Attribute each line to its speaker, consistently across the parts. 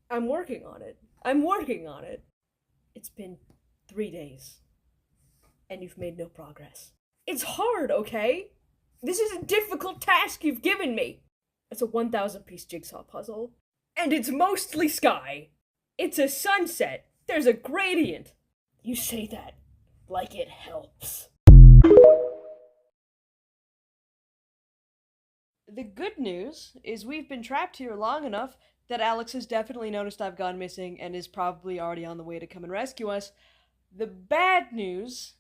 Speaker 1: I'm working on it. I'm working on it. It's been 3 days, and you've made no progress. It's hard, okay? This is a difficult task you've given me. It's a 1,000 piece jigsaw puzzle, and it's mostly sky. It's a sunset. There's a gradient. You say that like it helps. The good news is we've been trapped here long enough that Alex has definitely noticed I've gone missing and is probably already on the way to come and rescue us. The bad news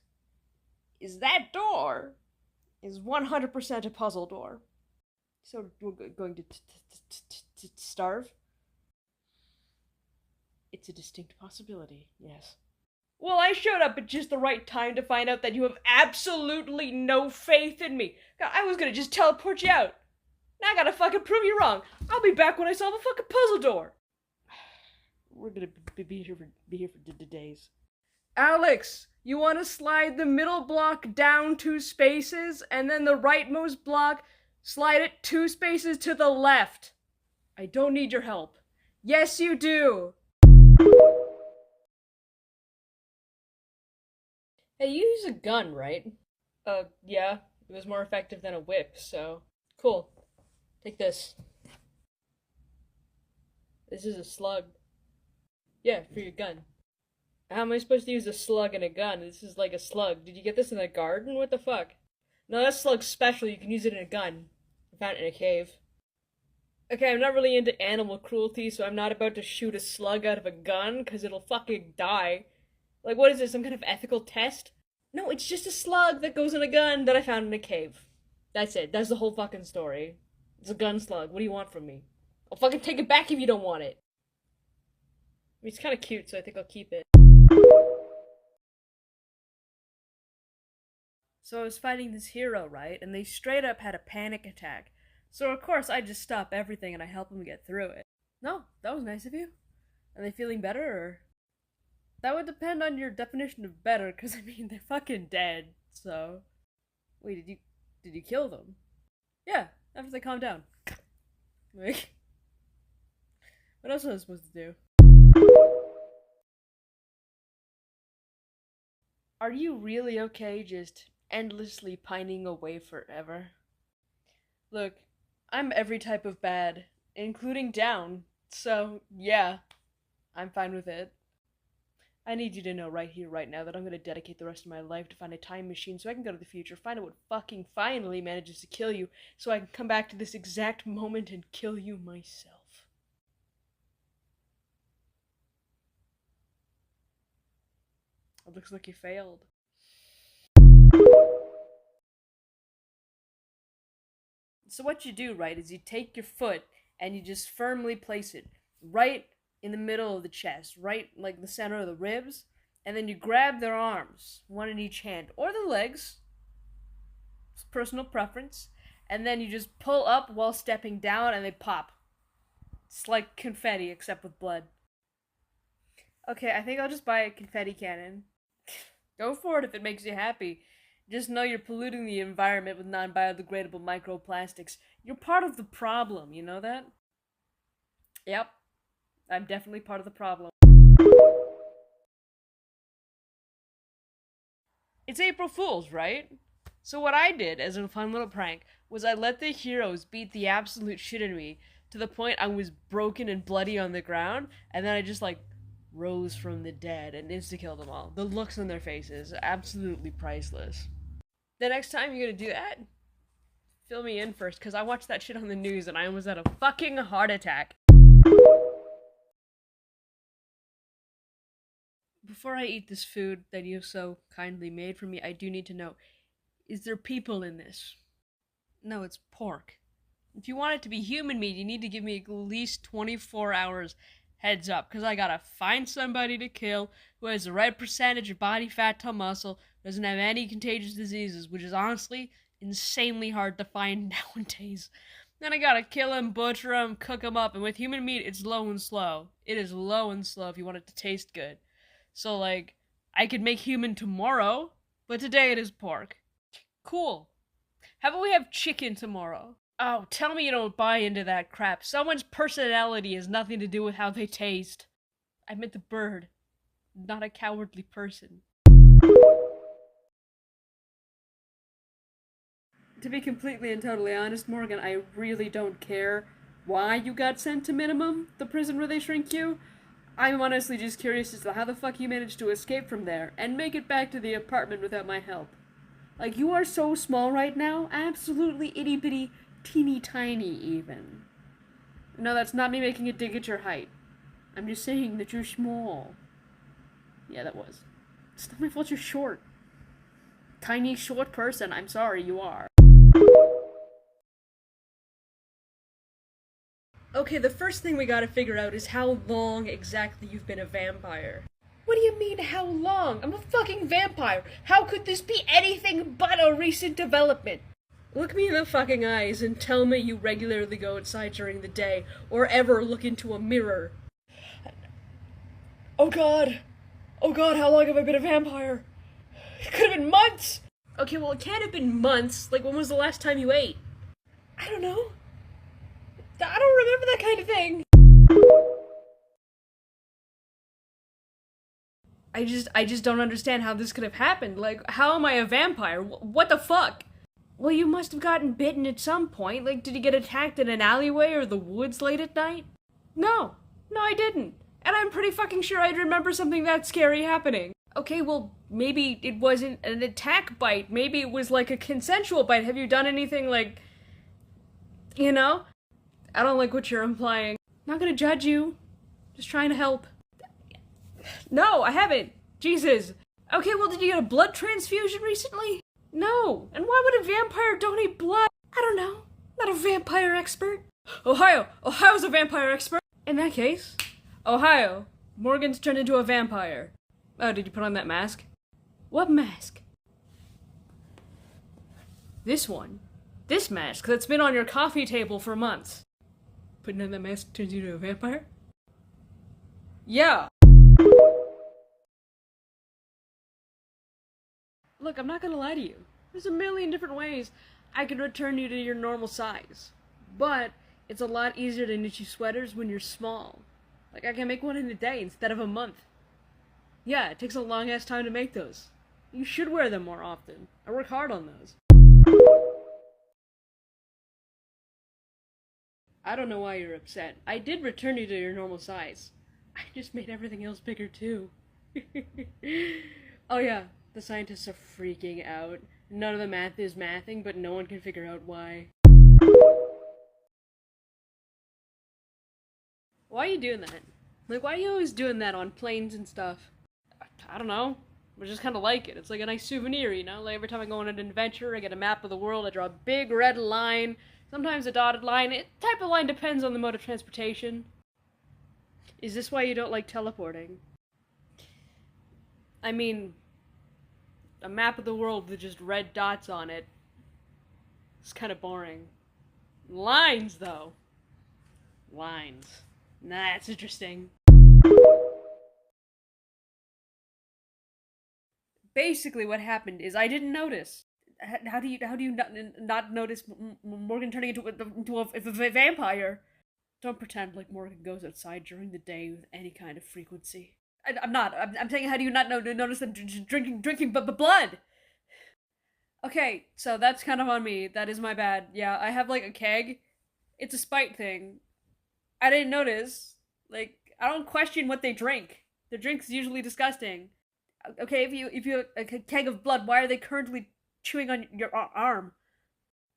Speaker 1: is that door is 100% a puzzle door. So we're going to starve? It's a distinct possibility, yes. Well, I showed up at just the right time to find out that you have absolutely no faith in me. I was gonna just teleport you out. Now I gotta fucking prove you wrong. I'll be back when I solve a fucking puzzle door. We're gonna be here for days. Alex, you want to slide the middle block down 2 spaces, and then the rightmost block, slide it 2 spaces to the left. I don't need your help. Yes, you do. Hey, you use a gun, right? Yeah. It was more effective than a whip, so. Cool. Take this. This is a slug. Yeah, for your gun. How am I supposed to use a slug and a gun? This is like a slug. Did you get this in the garden? What the fuck? No, that slug's special. You can use it in a gun. I found it in a cave. Okay, I'm not really into animal cruelty, so I'm not about to shoot a slug out of a gun, because it'll fucking die. Like, what is this, some kind of ethical test? No, it's just a slug that goes in a gun that I found in a cave. That's it. That's the whole fucking story. It's a gun slug. What do you want from me? I'll fucking take it back if you don't want it. I mean, it's kind of cute, so I think I'll keep it. So I was fighting this hero, right? And they straight up had a panic attack. So of course I just stop everything and I help them get through it. No, that was nice of you. Are they feeling better, or? That would depend on your definition of better, because I mean, they're fucking dead, so. Wait, did you kill them? Yeah, after they calmed down. Like, what else was I supposed to do? Are you really okay just endlessly pining away forever? Look, I'm every type of bad, including down, so yeah, I'm fine with it. I need you to know right here, right now, that I'm gonna dedicate the rest of my life to find a time machine so I can go to the future, find out what fucking finally manages to kill you, so I can come back to this exact moment and kill you myself. It looks like you failed. So what you do, right, is you take your foot and you just firmly place it right in the middle of the chest, right like the center of the ribs, and then you grab their arms, one in each hand, or the legs, it's personal preference, and then you just pull up while stepping down and they pop. It's like confetti except with blood. Okay, I think I'll just buy a confetti cannon. Go for it if it makes you happy. Just know you're polluting the environment with non biodegradable microplastics. You're part of the problem, you know that? Yep, I'm definitely part of the problem. It's April Fool's, right? So what I did as a fun little prank was I let the heroes beat the absolute shit out of me to the point I was broken and bloody on the ground, and then I just like rose from the dead and insta-killed them all. The looks on their faces, absolutely priceless. The next time you're gonna do that, fill me in first, because I watched that shit on the news and I almost had a fucking heart attack. Before I eat this food that you so kindly made for me, I do need to know, is there people in this? No, it's pork. If you want it to be human meat, you need to give me at least 24 hours heads up, because I gotta find somebody to kill who has the right percentage of body fat to muscle, doesn't have any contagious diseases, which is honestly insanely hard to find nowadays. Then I gotta kill him, butcher him, cook him up, and with human meat, it's low and slow. It is low and slow if you want it to taste good. So, like, I could make human tomorrow, but today it is pork. Cool. How about we have chicken tomorrow? Oh, tell me you don't buy into that crap. Someone's personality has nothing to do with how they taste. I meant the bird, not a cowardly person. To be completely and totally honest, Morgan, I really don't care why you got sent to minimum, the prison where they shrink you. I'm honestly just curious as to how the fuck you managed to escape from there and make it back to the apartment without my help. Like, you are so small right now, absolutely itty bitty, teeny tiny even. No, that's not me making a dig at your height. I'm just saying that you're small. Yeah, that was. It's not my fault you're short. Tiny, short person, I'm sorry, you are. Okay, the first thing we gotta figure out is how long exactly you've been a vampire. What do you mean, how long? I'm a fucking vampire. How could this be anything but a recent development? Look me in the fucking eyes and tell me you regularly go outside during the day, or ever look into a mirror. Oh god. Oh god, how long have I been a vampire? It could have been months! Okay, well, it can't have been months. Like, when was the last time you ate? I don't know. I don't remember that kind of thing. I just don't understand how this could have happened. Like, how am I a vampire? What the fuck? Well, you must have gotten bitten at some point. Like, did you get attacked in an alleyway or the woods late at night? No. No, I didn't. And I'm pretty fucking sure I'd remember something that scary happening. Okay, well, maybe it wasn't an attack bite. Maybe it was like a consensual bite. Have you done anything like... You know? I don't like what you're implying. Not gonna judge you. Just trying to help. No, I haven't. Jesus. Okay, well, did you get a blood transfusion recently? No. And why would a vampire donate blood? I don't know. Not a vampire expert. Ohio. Ohio's a vampire expert. In that case, Ohio. Morgan's turned into a vampire. Oh, did you put on that mask? What mask? This one. This mask that's been on your coffee table for months. Putting on that mask turns you into a vampire? Yeah. Look, I'm not gonna lie to you. There's a million different ways I could return you to your normal size. But it's a lot easier to knit you sweaters when you're small. Like, I can make one in a day instead of a month. Yeah, it takes a long ass time to make those. You should wear them more often. I work hard on those. I don't know why you're upset. I did return you to your normal size. I just made everything else bigger too. Oh yeah, the scientists are freaking out. None of the math is mathing, but no one can figure out why. Why are you doing that? Like, why are you always doing that on planes and stuff? I don't know. I just kind of like it. It's like a nice souvenir, you know? Like, every time I go on an adventure, I get a map of the world, I draw a big red line, sometimes a dotted line. Type of line depends on the mode of transportation. Is this why you don't like teleporting? I mean, a map of the world with just red dots on it. It's kind of boring. Lines, though. Lines. Nah, that's interesting. Basically, what happened is I didn't notice. How do you not notice Morgan turning into a vampire? Don't pretend like Morgan goes outside during the day with any kind of frequency. I'm not. I'm saying, how do you not notice them drinking blood? Okay, so that's kind of on me. That is my bad. Yeah, I have like a keg. It's a spite thing. I didn't notice. Like, I don't question what they drink. Their drink's usually disgusting. Okay, if you have a keg of blood, why are they currently chewing on your arm?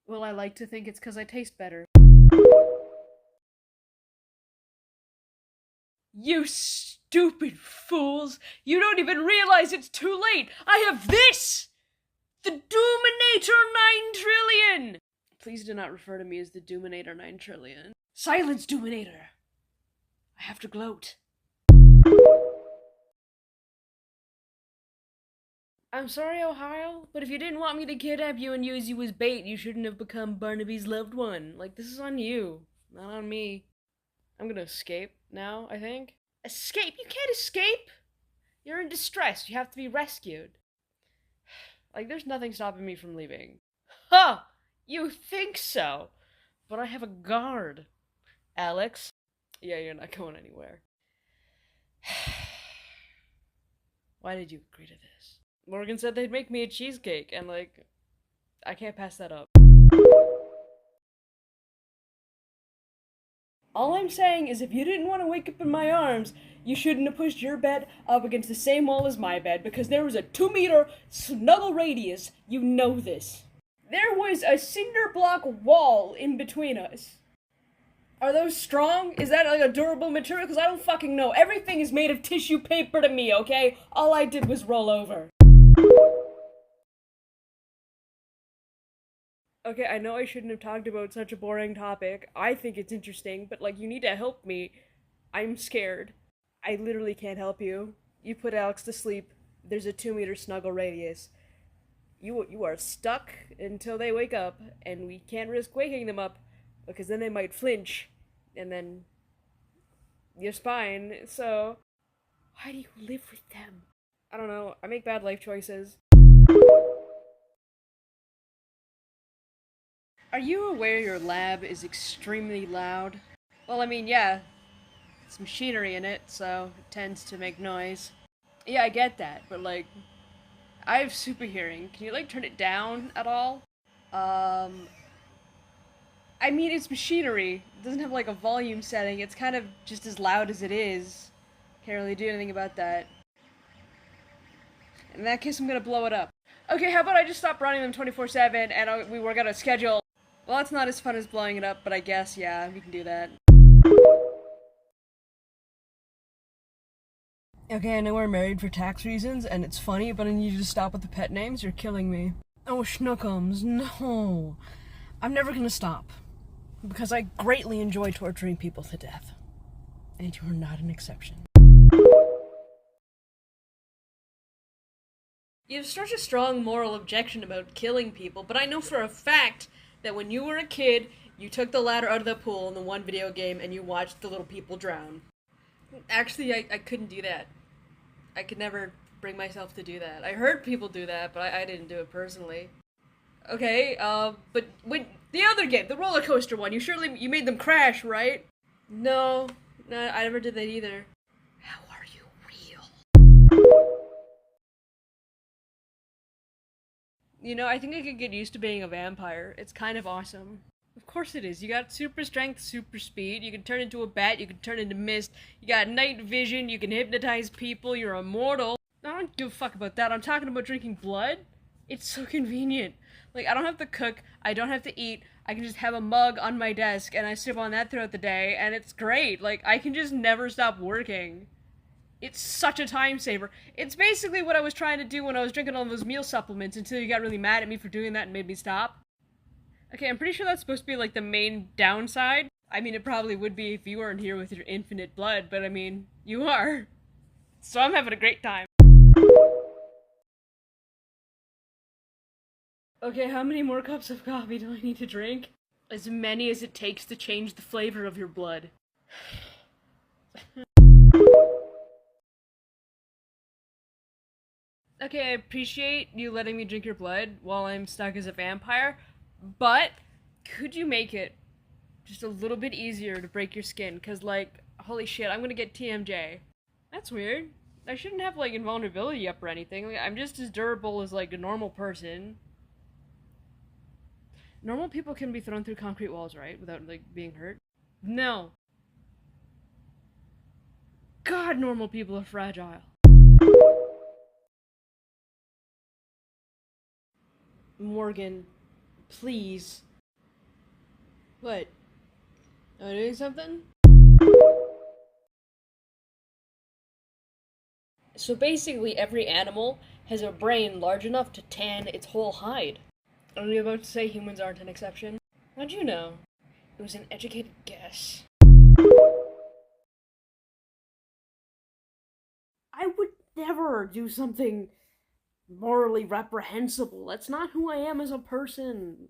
Speaker 1: Well, I like to think it's because I taste better. You stupid fools! You don't even realize it's too late! I have this! The Doominator 9 trillion! Please do not refer to me as the Doominator 9 trillion. Silence, Doominator! I have to gloat. I'm sorry, Ohio, but if you didn't want me to kidnap you and use you as bait, you shouldn't have become Barnaby's loved one. Like, this is on you, not on me. I'm gonna escape now, I think. Escape? You can't escape! You're in distress. You have to be rescued. Like, there's nothing stopping me from leaving. Huh! You think so? But I have a guard. Alex? Yeah, you're not going anywhere. Why did you agree to this? Morgan said they'd make me a cheesecake, and like, I can't pass that up. All I'm saying is if you didn't want to wake up in my arms, you shouldn't have pushed your bed up against the same wall as my bed because there was a 2-meter snuggle radius. You know this. There was a cinder block wall in between us. Are those strong? Is that like a durable material? Because I don't fucking know. Everything is made of tissue paper to me, okay? All I did was roll over. Okay, I know I shouldn't have talked about such a boring topic. I think it's interesting, but like, you need to help me. I'm scared. I literally can't help you. You put Alex to sleep. There's a 2-meter snuggle radius. You are stuck until they wake up, and we can't risk waking them up because then they might flinch, and then your spine. So, why do you live with them? I don't know. I make bad life choices. Are you aware your lab is extremely loud? Well, I mean, yeah, it's machinery in it, so it tends to make noise. Yeah, I get that, but like, I have super hearing. Can you like turn it down at all? Um, I mean, it's machinery. It doesn't have like a volume setting. It's kind of just as loud as it is. Can't really do anything about that. In that case, I'm gonna blow it up. Okay, how about I just stop running them 24/7 and we work out a schedule? Well, it's not as fun as blowing it up, but I guess, yeah, we can do that. Okay, I know we're married for tax reasons, and it's funny, but I need you to stop with the pet names. You're killing me. Oh, Schnookums, no. I'm never gonna stop. Because I greatly enjoy torturing people to death. And you are not an exception. You have such a strong moral objection about killing people, but I know for a fact that when you were a kid, you took the ladder out of the pool in the one video game and you watched the little people drown. Actually, I couldn't do that. I could never bring myself to do that. I heard people do that, but I didn't do it personally. Okay, but when the other game, the roller coaster one, you made them crash, right? No, I never did that either. How are you real? You know, I think I could get used to being a vampire. It's kind of awesome. Of course it is. You got super strength, super speed. You can turn into a bat. You can turn into mist. You got night vision. You can hypnotize people. You're immortal. I don't give a fuck about that. I'm talking about drinking blood. It's so convenient. Like, I don't have to cook. I don't have to eat. I can just have a mug on my desk and I sip on that throughout the day, and it's great. Like, I can just never stop working. It's such a time saver. It's basically what I was trying to do when I was drinking all those meal supplements until you got really mad at me for doing that and made me stop. Okay, I'm pretty sure that's supposed to be like the main downside. I mean, it probably would be if you weren't here with your infinite blood, but I mean, you are. So I'm having a great time. Okay, how many more cups of coffee do I need to drink? As many as it takes to change the flavor of your blood. Okay, I appreciate you letting me drink your blood while I'm stuck as a vampire, but could you make it just a little bit easier to break your skin? Cause like, holy shit, I'm gonna get TMJ. That's weird. I shouldn't have like invulnerability up or anything. Like, I'm just as durable as like a normal person. Normal people can be thrown through concrete walls, right? Without like being hurt? No. God, normal people are fragile. Morgan, please. What? Am I doing something? So basically, every animal has a brain large enough to tan its whole hide. Are you about to say humans aren't an exception? How'd you know? It was an educated guess. I would never do something morally reprehensible. That's not who I am as a person.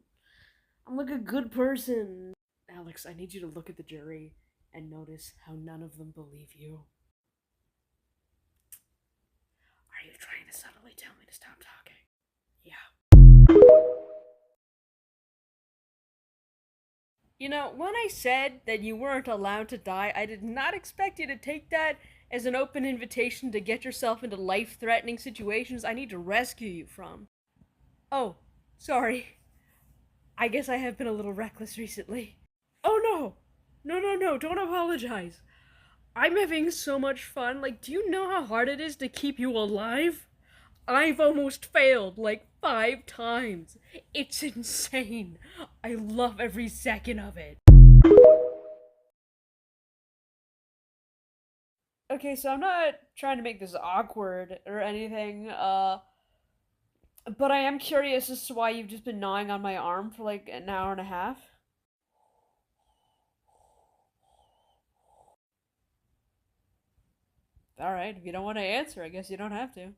Speaker 1: I'm like a good person. Alex, I need you to look at the jury and notice how none of them believe you. Are you trying to subtly tell me to stop talking? Yeah. You know, when I said that you weren't allowed to die, I did not expect you to take that as an open invitation to get yourself into life-threatening situations I need to rescue you from. Oh, sorry. I guess I have been a little reckless recently. Oh no! No, no, no, don't apologize. I'm having so much fun. Like, do you know how hard it is to keep you alive? I've almost failed like 5 times. It's insane. I love every second of it. Okay, so I'm not trying to make this awkward or anything, but I am curious as to why you've just been gnawing on my arm for like an hour and a half. Alright, if you don't want to answer, I guess you don't have to.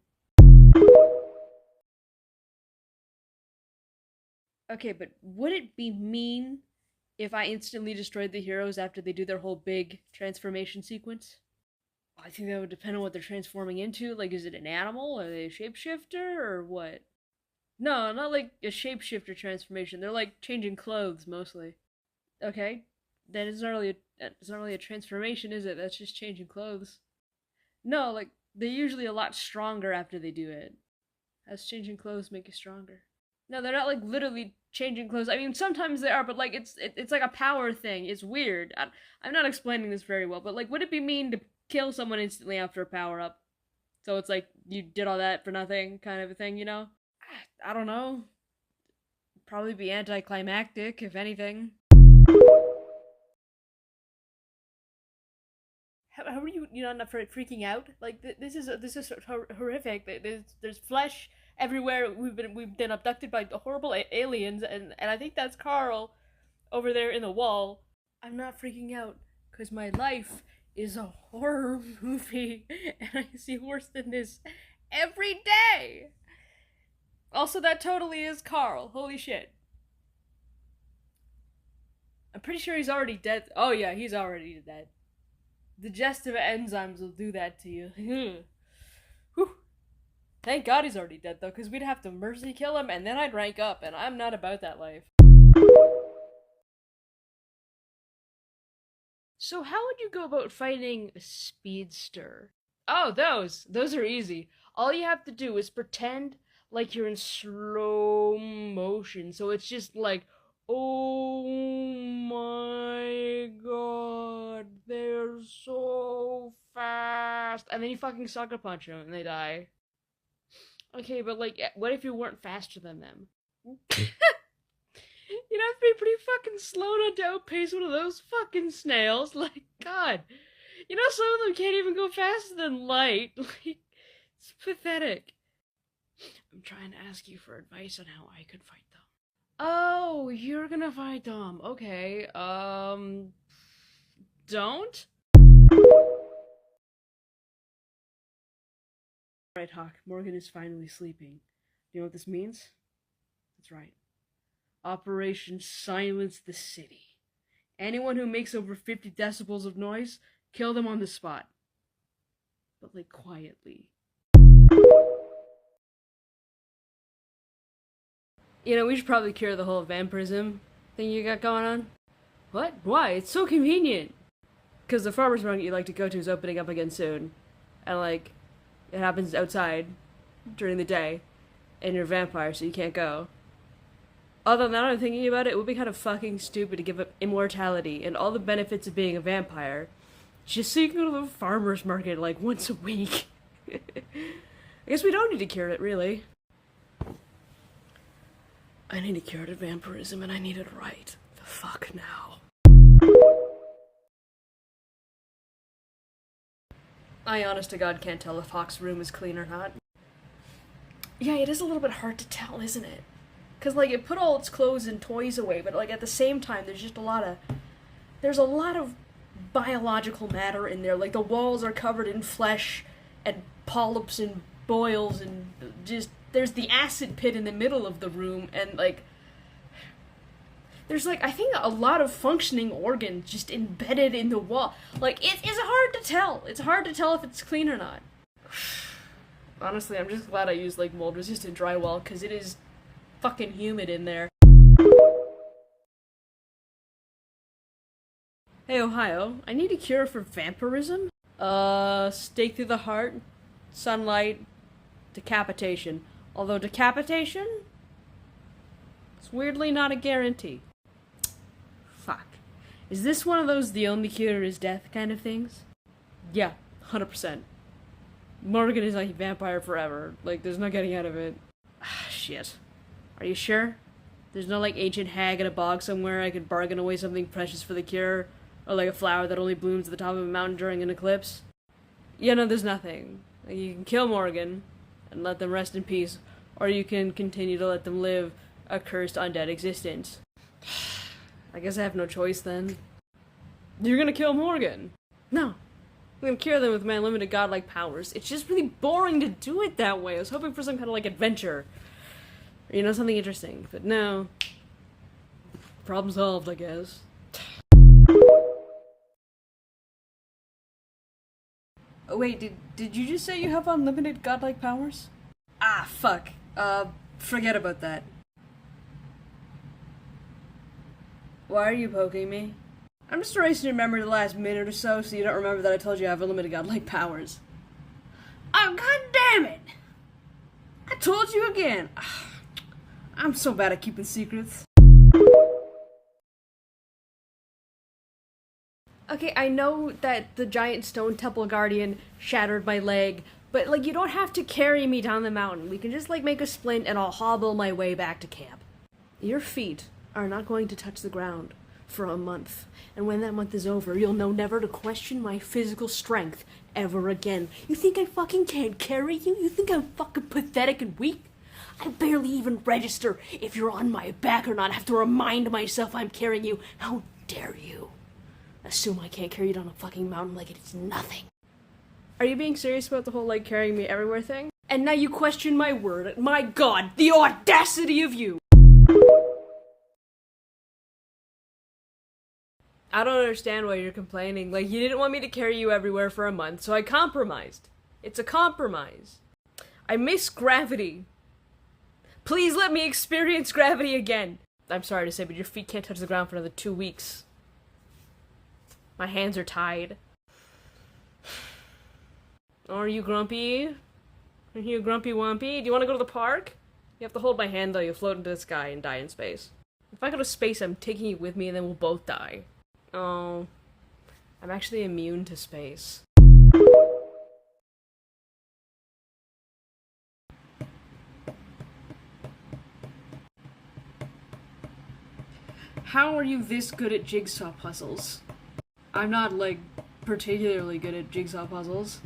Speaker 1: Okay, but would it be mean if I instantly destroyed the heroes after they do their whole big transformation sequence? I think that would depend on what they're transforming into. Like, is it an animal? Are they a shapeshifter? Or what? No, not like a shapeshifter transformation. They're like changing clothes mostly. Okay, that is not really it's not really a transformation, is it? That's just changing clothes. No, like they're usually a lot stronger after they do it. How's changing clothes make you stronger? No, they're not like literally changing clothes. I mean, sometimes they are, but like it's like a power thing. It's weird. I'm not explaining this very well, but like, would it be mean to kill someone instantly after a power up? So it's like you did all that for nothing, kind of a thing, you know? I don't know. Probably be anticlimactic, if anything. How are you not freaking out? Like this is horrific. There's flesh everywhere. We've been abducted by horrible aliens, and I think that's Carl over there in the wall. I'm not freaking out because my life is a horror movie, and I see worse than this every day. Also, that totally is Carl. Holy shit. I'm pretty sure he's already dead. Oh yeah, he's already dead. Digestive enzymes will do that to you. Whew. Thank God he's already dead though, because we'd have to mercy kill him and then I'd rank up, and I'm not about that life. So how would you go about fighting a speedster? Oh, those are easy. All you have to do is pretend like you're in slow motion. So it's just like, oh my god, they're so fast. And then you fucking sucker punch them and they die. Okay, but like, what if you weren't faster than them? You'd have to be pretty fucking slow not to outpace one of those fucking snails. Like, God. You know, some of them can't even go faster than light. Like, it's pathetic. I'm trying to ask you for advice on how I could fight them. Oh, you're gonna fight them. Okay, don't? Alright, Hawk, Morgan is finally sleeping. Do you know what this means? That's right. Operation Silence the City. Anyone who makes over 50 decibels of noise, kill them on the spot. But like quietly. You know, we should probably cure the whole vampirism thing you got going on. What? Why? It's so convenient. Because the farmer's market you like to go to is opening up again soon. And like, it happens outside during the day. And you're a vampire, so you can't go. Although now that I'm thinking about it, it would be kind of fucking stupid to give up immortality and all the benefits of being a vampire just so you can go to the farmer's market like once a week. I guess we don't need to cure it, really. I need to cure vampirism and I need it right. The fuck now. I honest to God can't tell if Hawk's room is clean or not. Yeah, it is a little bit hard to tell, isn't it? Cause like it put all its clothes and toys away, but like at the same time there's just there's a lot of biological matter in there. Like the walls are covered in flesh and polyps and boils and just there's the acid pit in the middle of the room, and like there's like I think a lot of functioning organs just embedded in the wall. Like it's hard to tell. It's hard to tell if it's clean or not. Honestly, I'm just glad I used like mold resistant drywall because it is fucking humid in there. Hey, Ohio, I need a cure for vampirism. Stake through the heart, sunlight, decapitation. Although decapitation? It's weirdly not a guarantee. Fuck. Is this one of those the only cure is death kind of things? Yeah, 100%. Morgan is like a vampire forever. Like, there's no getting out of it. Shit. Are you sure? There's no, like, ancient hag in a bog somewhere I could bargain away something precious for the cure? Or, like, a flower that only blooms at the top of a mountain during an eclipse? Yeah, no, there's nothing. Like, you can kill Morgan and let them rest in peace, or you can continue to let them live a cursed undead existence. I guess I have no choice then. You're gonna kill Morgan? No. I'm gonna cure them with my unlimited godlike powers. It's just really boring to do it that way. I was hoping for some kind of, like, adventure. Or, you know, something interesting. But no. Problem solved, I guess. Oh, wait, did you just say you have unlimited godlike powers? Ah, fuck. Forget about that. Why are you poking me? I'm just erasing your memory the last minute or so you don't remember that I told you I have unlimited godlike powers. Oh, god damn it! I told you again! I'm so bad at keeping secrets. Okay, I know that the giant stone temple guardian shattered my leg, but, like, you don't have to carry me down the mountain. We can just, like, make a splint and I'll hobble my way back to camp. Your feet are not going to touch the ground for a month, and when that month is over, you'll know never to question my physical strength ever again. You think I fucking can't carry you? You think I'm fucking pathetic and weak? I barely even register if you're on my back or not. I have to remind myself I'm carrying you. How dare you? Assume I can't carry you down a fucking mountain like it's nothing. Are you being serious about the whole, like, carrying me everywhere thing? And now you question my word. My god, the audacity of you! I don't understand why you're complaining. Like, you didn't want me to carry you everywhere for a month, so I compromised. It's a compromise. I miss gravity. Please let me experience gravity again. I'm sorry to say, but your feet can't touch the ground for another 2 weeks. My hands are tied. Are you grumpy? Are you grumpy wumpy? Do you want to go to the park? You have to hold my hand, though. You'll float into the sky and die in space. If I go to space, I'm taking you with me, and then we'll both die. Oh. I'm actually immune to space. How are you this good at jigsaw puzzles? I'm not, like, particularly good at jigsaw puzzles.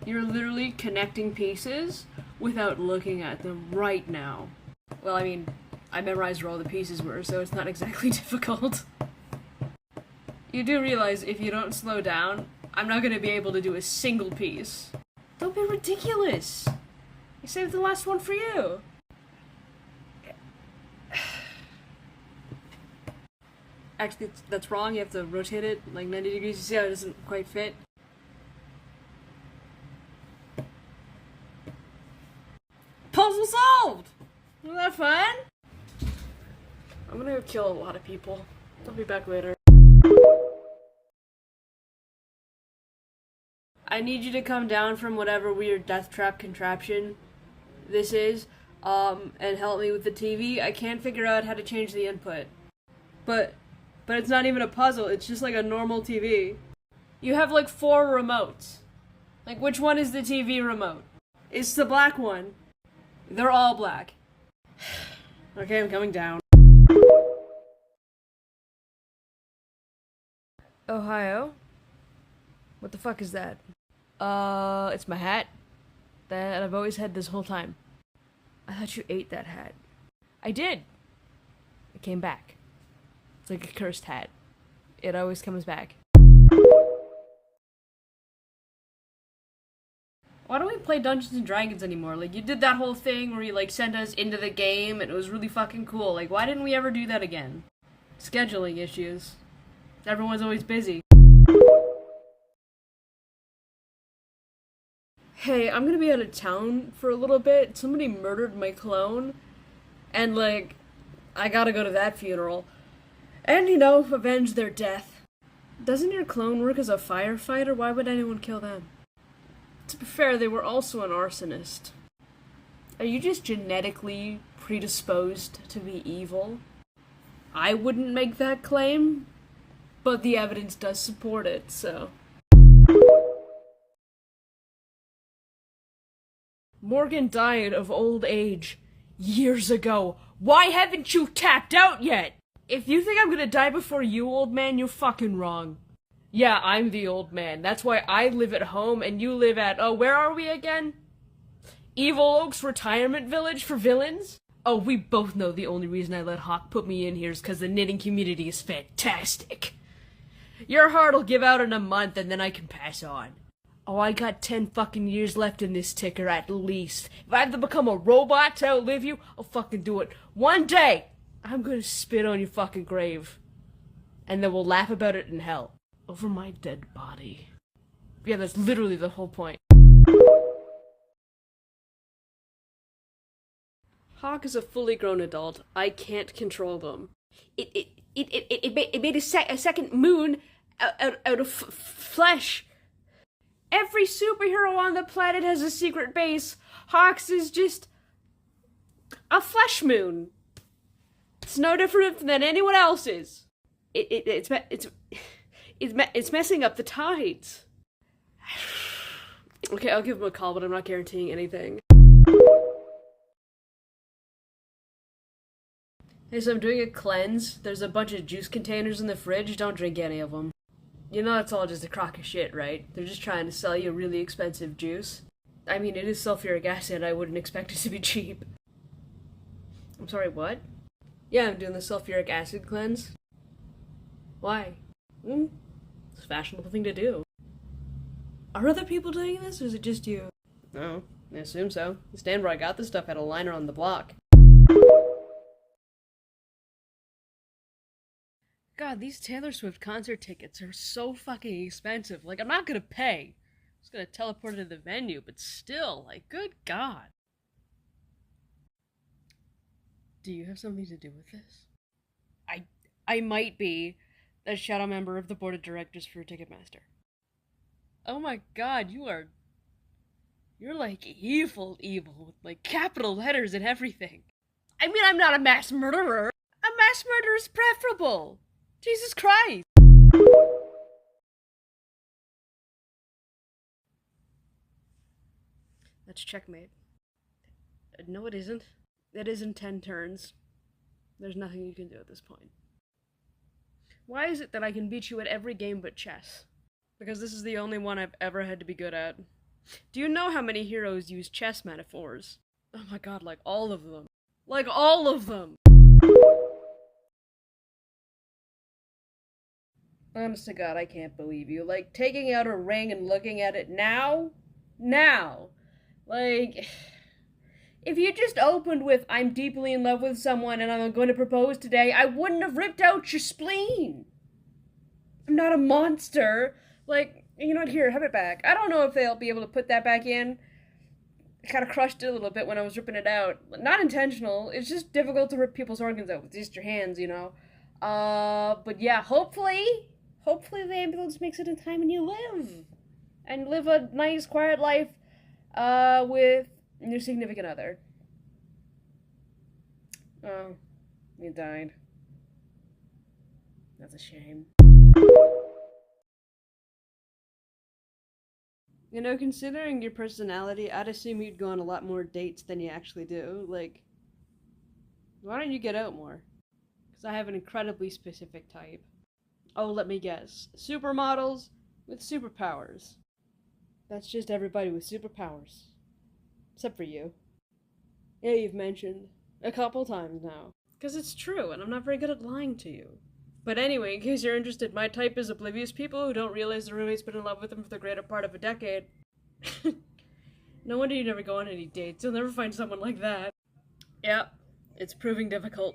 Speaker 1: You're literally connecting pieces without looking at them right now. Well, I mean, I memorized where all the pieces were, so it's not exactly difficult. You do realize if you don't slow down, I'm not gonna be able to do a single piece. Don't be ridiculous! I saved the last one for you! Actually, that's wrong. You have to rotate it like 90 degrees. You see how it doesn't quite fit? Puzzle solved! Wasn't that fun? I'm gonna go kill a lot of people. I'll be back later. I need you to come down from whatever weird death trap contraption this is, and help me with the TV. I can't figure out how to change the input. But it's not even a puzzle, it's just like a normal TV. You have like 4 remotes. Like, which one is the TV remote? It's the black one. They're all black. Okay, I'm coming down. Ohio? What the fuck is that? It's my hat. That I've always had this whole time. I thought you ate that hat. I did. It came back. It's like a cursed hat. It always comes back. Why don't we play Dungeons and Dragons anymore? Like, you did that whole thing where you, like, sent us into the game and it was really fucking cool. Like, why didn't we ever do that again? Scheduling issues. Everyone's always busy. Hey, I'm gonna be out of town for a little bit. Somebody murdered my clone. And, like, I gotta go to that funeral. And, you know, avenge their death. Doesn't your clone work as a firefighter? Why would anyone kill them? To be fair, they were also an arsonist. Are you just genetically predisposed to be evil? I wouldn't make that claim, but the evidence does support it, so. Morgan died of old age years ago. Why haven't you tapped out yet? If you think I'm gonna die before you, old man, you're fucking wrong. Yeah, I'm the old man. That's why I live at home and you live at, where are we again? Evil Oaks Retirement Village for villains? Oh, we both know the only reason I let Hawk put me in here is because the knitting community is fantastic. Your heart'll give out in a month and then I can pass on. Oh, I got 10 fucking years left in this ticker at least. If I have to become a robot to outlive you, I'll fucking do it. One day, I'm gonna spit on your fucking grave. And then we'll laugh about it in hell. Over my dead body. Yeah, that's literally the whole point. Hawk is a fully grown adult. I can't control them. It made a second moon out of flesh. Every superhero on the planet has a secret base. Hawk's is just a flesh moon. It's no different than anyone else's. It's messing up the tides. Okay, I'll give him a call, but I'm not guaranteeing anything. Hey, so I'm doing a cleanse. There's a bunch of juice containers in the fridge. Don't drink any of them. You know it's all just a crock of shit, right? They're just trying to sell you a really expensive juice. I mean, it is sulfuric acid. I wouldn't expect it to be cheap. I'm sorry, what? Yeah, I'm doing the sulfuric acid cleanse. Why? It's a fashionable thing to do. Are other people doing this, or is it just you? No, I assume so. The stand where I got this stuff had a liner on the block. God, these Taylor Swift concert tickets are so fucking expensive. Like, I'm not gonna pay. I'm just gonna teleport to the venue, but still, like, good God. Do you have something to do with this? I might be a shadow member of the board of directors for Ticketmaster. Oh my God, you're like evil, with like capital letters and everything. I mean, I'm not a mass murderer. A mass murderer is preferable. Jesus Christ! That's checkmate. No, it isn't. It isn't 10 turns. There's nothing you can do at this point. Why is it that I can beat you at every game but chess? Because this is the only one I've ever had to be good at. Do you know how many heroes use chess metaphors? Oh my God, like all of them. Like all of them! Honest to God, I can't believe you. Like, taking out a ring and looking at it now? Now! Like, if you just opened with, I'm deeply in love with someone and I'm going to propose today, I wouldn't have ripped out your spleen! I'm not a monster! Like, you know what, here, have it back. I don't know if they'll be able to put that back in. I kind of crushed it a little bit when I was ripping it out. Not intentional, it's just difficult to rip people's organs out with just your hands, you know? But yeah, hopefully the ambulance makes it in time and you live. And live a nice, quiet life, with your significant other. Oh, you died. That's a shame. You know, considering your personality, I'd assume you'd go on a lot more dates than you actually do. Like, why don't you get out more? Because I have an incredibly specific type. Oh, let me guess. Supermodels with superpowers. That's just everybody with superpowers. Except for you. Yeah, you've mentioned a couple times now. Because it's true, and I'm not very good at lying to you. But anyway, in case you're interested, my type is oblivious people who don't realize their roommate's been in love with them for the greater part of a decade. No wonder you never go on any dates. You'll never find someone like that. Yeah, it's proving difficult.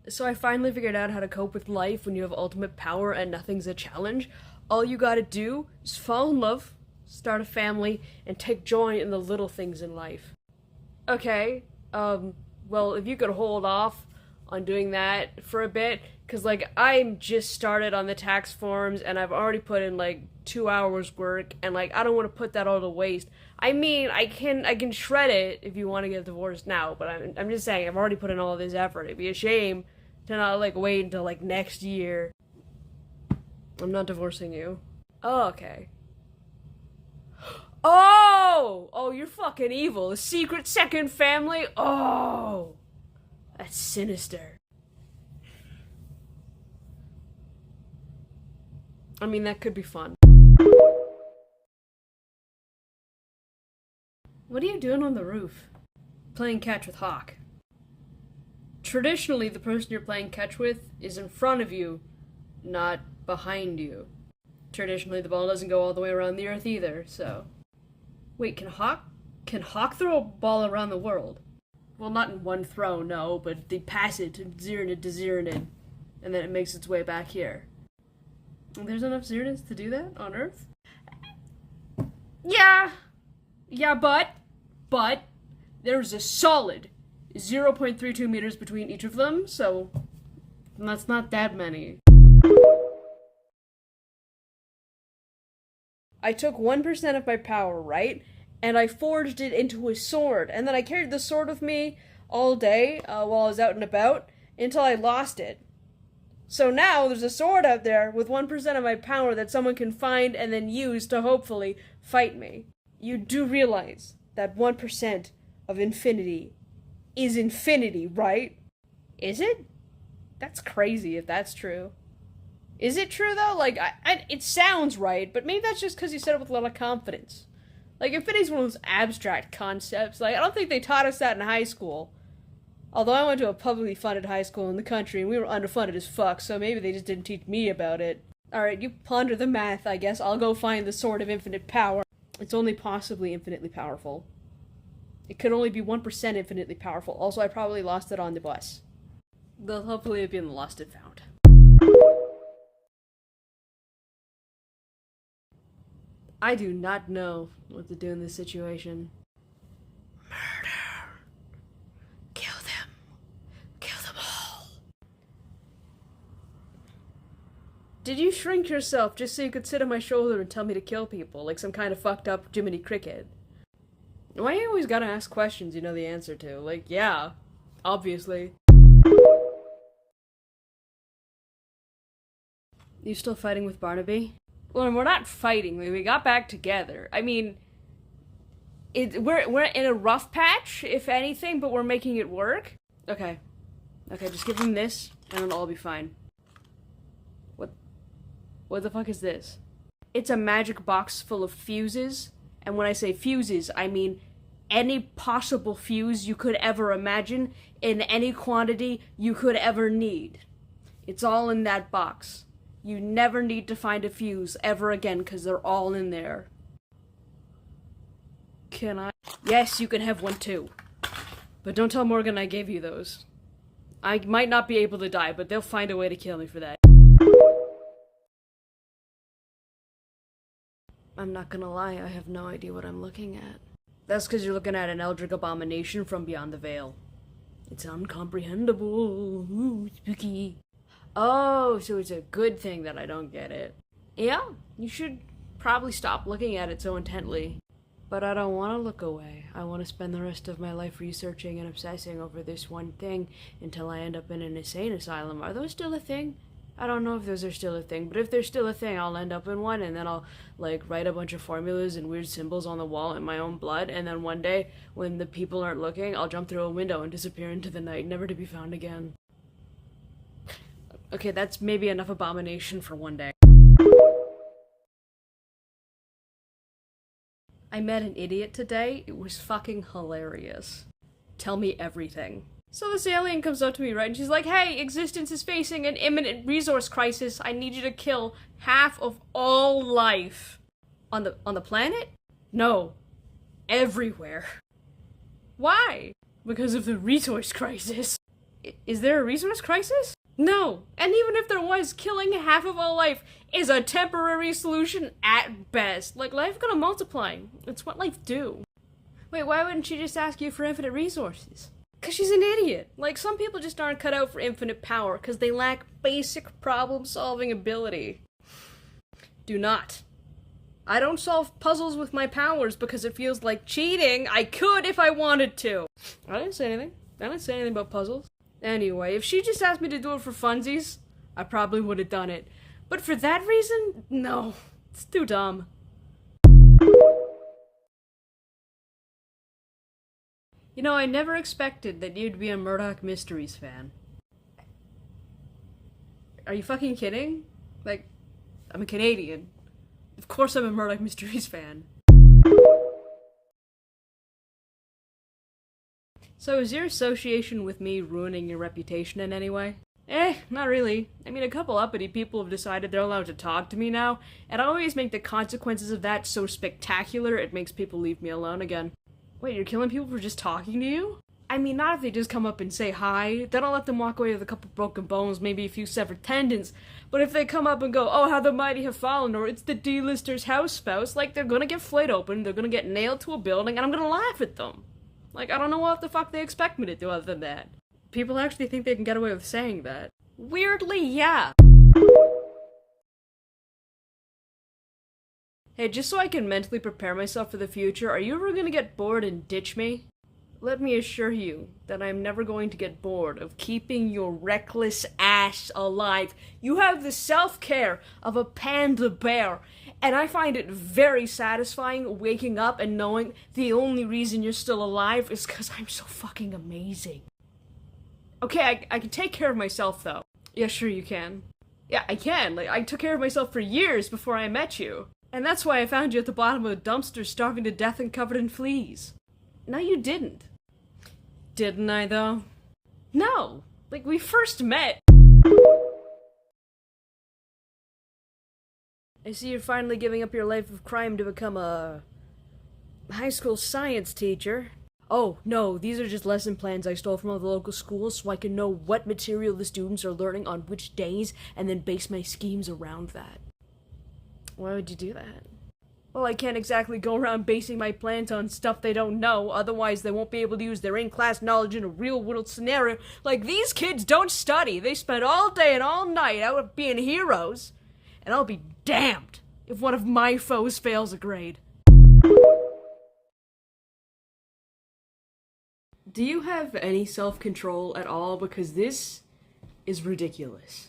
Speaker 1: So I finally figured out how to cope with life when you have ultimate power and nothing's a challenge. All you gotta do is fall in love, start a family, and take joy in the little things in life. Okay, well, if you could hold off on doing that for a bit, because, like, I'm just started on the tax forms, and I've already put in, like, 2 hours work, and, like, I don't want to put that all to waste. I mean, I can shred it if you want to get divorced now, but I'm just saying, I've already put in all this effort. It'd be a shame to not, like, wait until, like, next year. I'm not divorcing you. Oh, okay. Oh, you're fucking evil. A secret second family? Oh, that's sinister. I mean, that could be fun. What are you doing on the roof? Playing catch with Hawk. Traditionally, the person you're playing catch with is in front of you, not behind you. Traditionally, the ball doesn't go all the way around the earth either, so... Wait, can Hawk throw a ball around the world? Well, not in one throw, no, but they pass it to Zyranid, and then it makes its way back here. And there's enough Zyranids to do that on Earth? Yeah, but there's a solid 0.32 meters between each of them, so that's not that many. I took 1% of my power, right? And I forged it into a sword. And then I carried the sword with me all day while I was out and about until I lost it. So now there's a sword out there with 1% of my power that someone can find and then use to hopefully fight me. You do realize that 1% of infinity is infinity, right? Is it? That's crazy if that's true. Is it true, though? Like, it sounds right, but maybe that's just because you said it with a lot of confidence. Like, infinity's one of those abstract concepts. Like, I don't think they taught us that in high school. Although I went to a publicly funded high school in the country, and we were underfunded as fuck, so maybe they just didn't teach me about it. Alright, you ponder the math, I guess. I'll go find the Sword of Infinite Power. It's only possibly infinitely powerful. It could only be 1% infinitely powerful. Also, I probably lost it on the bus. They'll hopefully have been lost and found. I do not know what to do in this situation. Murder. Kill them. Kill them all. Did you shrink yourself just so you could sit on my shoulder and tell me to kill people, like some kind of fucked up Jiminy Cricket? Why you always gotta ask questions you know the answer to? Like, yeah, obviously. You still fighting with Barnaby? Well, we're not fighting. We got back together. I mean, we're in a rough patch, if anything, but we're making it work. Okay, just give him this, and it'll all be fine. What the fuck is this? It's a magic box full of fuses, and when I say fuses, I mean any possible fuse you could ever imagine in any quantity you could ever need. It's all in that box. You never need to find a fuse ever again, because they're all in there. Can I? Yes, you can have one too. But don't tell Morgan I gave you those. I might not be able to die, but they'll find a way to kill me for that. I'm not gonna lie, I have no idea what I'm looking at. That's because you're looking at an eldritch abomination from beyond the veil. It's incomprehensible. Ooh, spooky. Oh, so it's a good thing that I don't get it. Yeah, you should probably stop looking at it so intently. But I don't want to look away. I want to spend the rest of my life researching and obsessing over this one thing until I end up in an insane asylum. Are those still a thing? I don't know if those are still a thing, but if they're still a thing, I'll end up in one, and then I'll, like, write a bunch of formulas and weird symbols on the wall in my own blood, and then one day, when the people aren't looking, I'll jump through a window and disappear into the night, never to be found again. Okay, that's maybe enough abomination for one day. I met an idiot today. It was fucking hilarious. Tell me everything. So this alien comes up to me, right, and she's like, hey, existence is facing an imminent resource crisis. I need you to kill half of all life. On the planet? No. Everywhere. Why? Because of the resource crisis. Is there a resource crisis? No. And even if there was, killing half of all life is a temporary solution at best. Like, life gonna multiply. It's what life do. Wait, why wouldn't she just ask you for infinite resources? Because she's an idiot. Like, some people just aren't cut out for infinite power because they lack basic problem-solving ability. Do not. I don't solve puzzles with my powers because it feels like cheating. I could if I wanted to. I didn't say anything. I didn't say anything about puzzles. Anyway, if she just asked me to do it for funsies, I probably would have done it. But for that reason, no. It's too dumb. You know, I never expected that you'd be a Murdoch Mysteries fan. Are you fucking kidding? Like, I'm a Canadian. Of course I'm a Murdoch Mysteries fan. So is your association with me ruining your reputation in any way? Not really. I mean, a couple uppity people have decided they're allowed to talk to me now, and I always make the consequences of that so spectacular it makes people leave me alone again. Wait, you're killing people for just talking to you? I mean, not if they just come up and say hi. Then I'll let them walk away with a couple broken bones, maybe a few severed tendons. But if they come up and go, oh, how the mighty have fallen, or it's the D-lister's house spouse, like, they're gonna get flayed open, they're gonna get nailed to a building, and I'm gonna laugh at them. Like, I don't know what the fuck they expect me to do other than that. People actually think they can get away with saying that. Weirdly, yeah. Hey, just so I can mentally prepare myself for the future, are you ever gonna get bored and ditch me? Let me assure you that I'm never going to get bored of keeping your reckless ass alive. You have the self-care of a panda bear, and I find it very satisfying waking up and knowing the only reason you're still alive is because I'm so fucking amazing. Okay, I can take care of myself, though. Yeah, sure you can. Yeah, I can. Like, I took care of myself for years before I met you. And that's why I found you at the bottom of the dumpster starving to death and covered in fleas. No, you didn't. Didn't I, though? No! Like, we first met. I see you're finally giving up your life of crime to become a high school science teacher. Oh, no, these are just lesson plans I stole from all the local schools so I can know what material the students are learning on which days and then base my schemes around that. Why would you do that? Well, I can't exactly go around basing my plans on stuff they don't know, otherwise they won't be able to use their in-class knowledge in a real-world scenario. Like, these kids don't study. They spend all day and all night out being heroes. And I'll be damned if one of my foes fails a grade. Do you have any self-control at all? Because this is ridiculous.